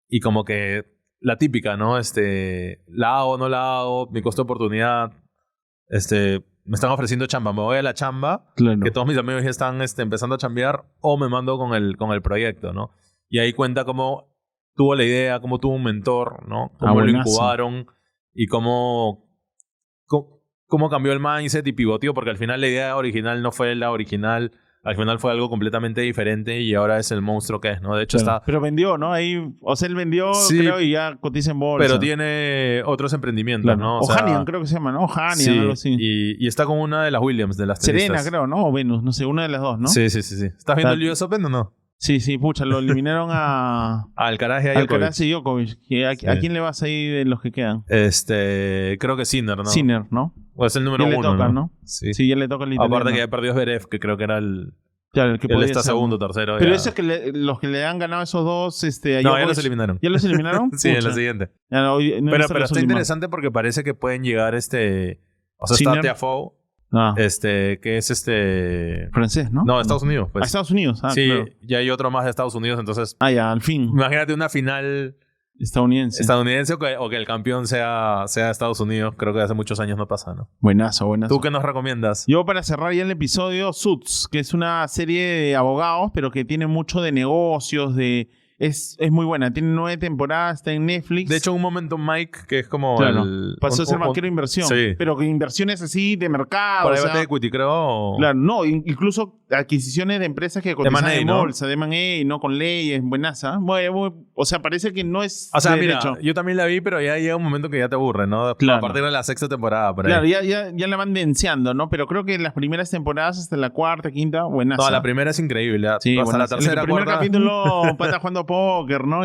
B: y como que la típica, ¿no? La hago, no la hago, mi costo de oportunidad, me están ofreciendo chamba, me voy a la chamba,
C: claro,
B: que todos mis amigos ya están empezando a chambear, o me mando con el proyecto, ¿no? Y ahí cuenta cómo tuvo la idea, cómo tuvo un mentor, ¿no? Cómo lo incubaron y cómo cambió el mindset y pivoteó, porque al final la idea original no fue la original. al final fue algo completamente diferente y ahora es el monstruo que es, ¿no? De hecho está...
C: Pero vendió, ¿no? Ahí, o sea, él vendió,
B: Sí,
C: creo, y ya cotiza en bolsa.
B: pero tiene otros emprendimientos,
C: Claro.
B: ¿no?
C: O Hanian, creo que se llama, ¿no? Hanian,
B: sí,
C: algo así.
B: y está con una de las Williams, de las
C: Serena,
B: tenistas.
C: creo, ¿no? O Venus, no sé, una de las dos, ¿no?
B: Sí. ¿Estás viendo el US Open o no?
C: Sí, pucha, lo eliminaron a
B: Alcaraz y a Djokovic.
C: Alcaraz y Djokovic. ¿A quién le vas ahí de los que quedan?
B: Creo que Sinner, ¿no?
C: Sinner, ¿no?
B: O es el número
C: Ya
B: 1,
C: le toca,
B: ¿no?
C: ¿no?
B: Sí.
C: Sí, ya le toca el italiano.
B: Aparte que ya perdió Zverev, que creo que era el...
C: Claro, el que
B: Él
C: podía
B: está
C: ser.
B: segundo, tercero.
C: Pero
B: ya.
C: eso es que los que le han ganado esos dos, a
B: No, ya
C: Djokovic,
B: los eliminaron.
C: ¿Ya los eliminaron?
B: Sí, en
C: Pucha.
B: la siguiente.
C: Ya no, no he
B: Pero
C: visto
B: está
C: los últimos.
B: interesante porque parece que pueden llegar O sea, está
C: Sinner.
B: Tiafoe,
C: Ah,
B: que es
C: francés, ¿no?
B: No, de Estados Unidos,
C: A
B: pues.
C: Estados Unidos,
B: sí,
C: claro.
B: y hay otro más de Estados Unidos, entonces...
C: Ya, al fin.
B: Imagínate una final
C: Estadounidense.
B: estadounidense o que el campeón sea Estados Unidos. Creo que hace muchos años no pasa, ¿no?
C: Buenazo.
B: ¿Tú qué nos recomiendas?
C: Yo, para cerrar ya el episodio, Suits, que es una serie de abogados, pero que tiene mucho de negocios, es muy buena. Tiene 9 temporadas, está en Netflix.
B: De hecho, un momento Mike, que es como
C: claro,
B: el...
C: pasó a ser banquero de inversión.
B: Sí.
C: Pero que inversiones así de mercado.
B: Por
C: o
B: ahí
C: sea,
B: de equity, creo. O...
C: Claro, no, incluso adquisiciones de empresas que cotizan
B: M&A,
C: en
B: ¿no?
C: bolsa, de M&A, ¿no? Con leyes, buenaza. O sea, parece que no es
B: O sea,
C: de
B: mira,
C: derecho.
B: yo también la vi, pero ya llega un momento que ya te aburre, ¿no?
C: Claro.
B: A partir de la 6ª temporada, por ahí.
C: Claro, ya la van denseando, ¿no? Pero creo que las primeras temporadas hasta la 4ª, 5ª, buenaza.
B: No, la primera es increíble.
C: Sí,
B: hasta la
C: buenaza.
B: tercera,
C: el primer
B: 4ª...
C: capítulo, pata jugando póker, ¿no?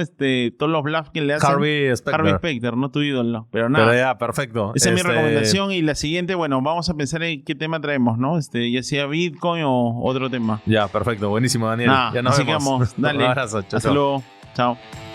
C: Todos los bluffs que le hacen.
B: Harvey Specter.
C: Harvey Specter, no tu ídolo. Pero nada.
B: Pero ya, perfecto.
C: Esa es mi recomendación. Y la siguiente, bueno, vamos a pensar en qué tema traemos, ¿no? Ya sea Bitcoin o otro tema.
B: Ya, perfecto. Buenísimo, Daniel.
C: Nada,
B: ya nos
C: así
B: vemos.
C: que vamos. Dale.
B: Un abrazo. Chao,
C: Hasta
B: chao.
C: luego. Chao.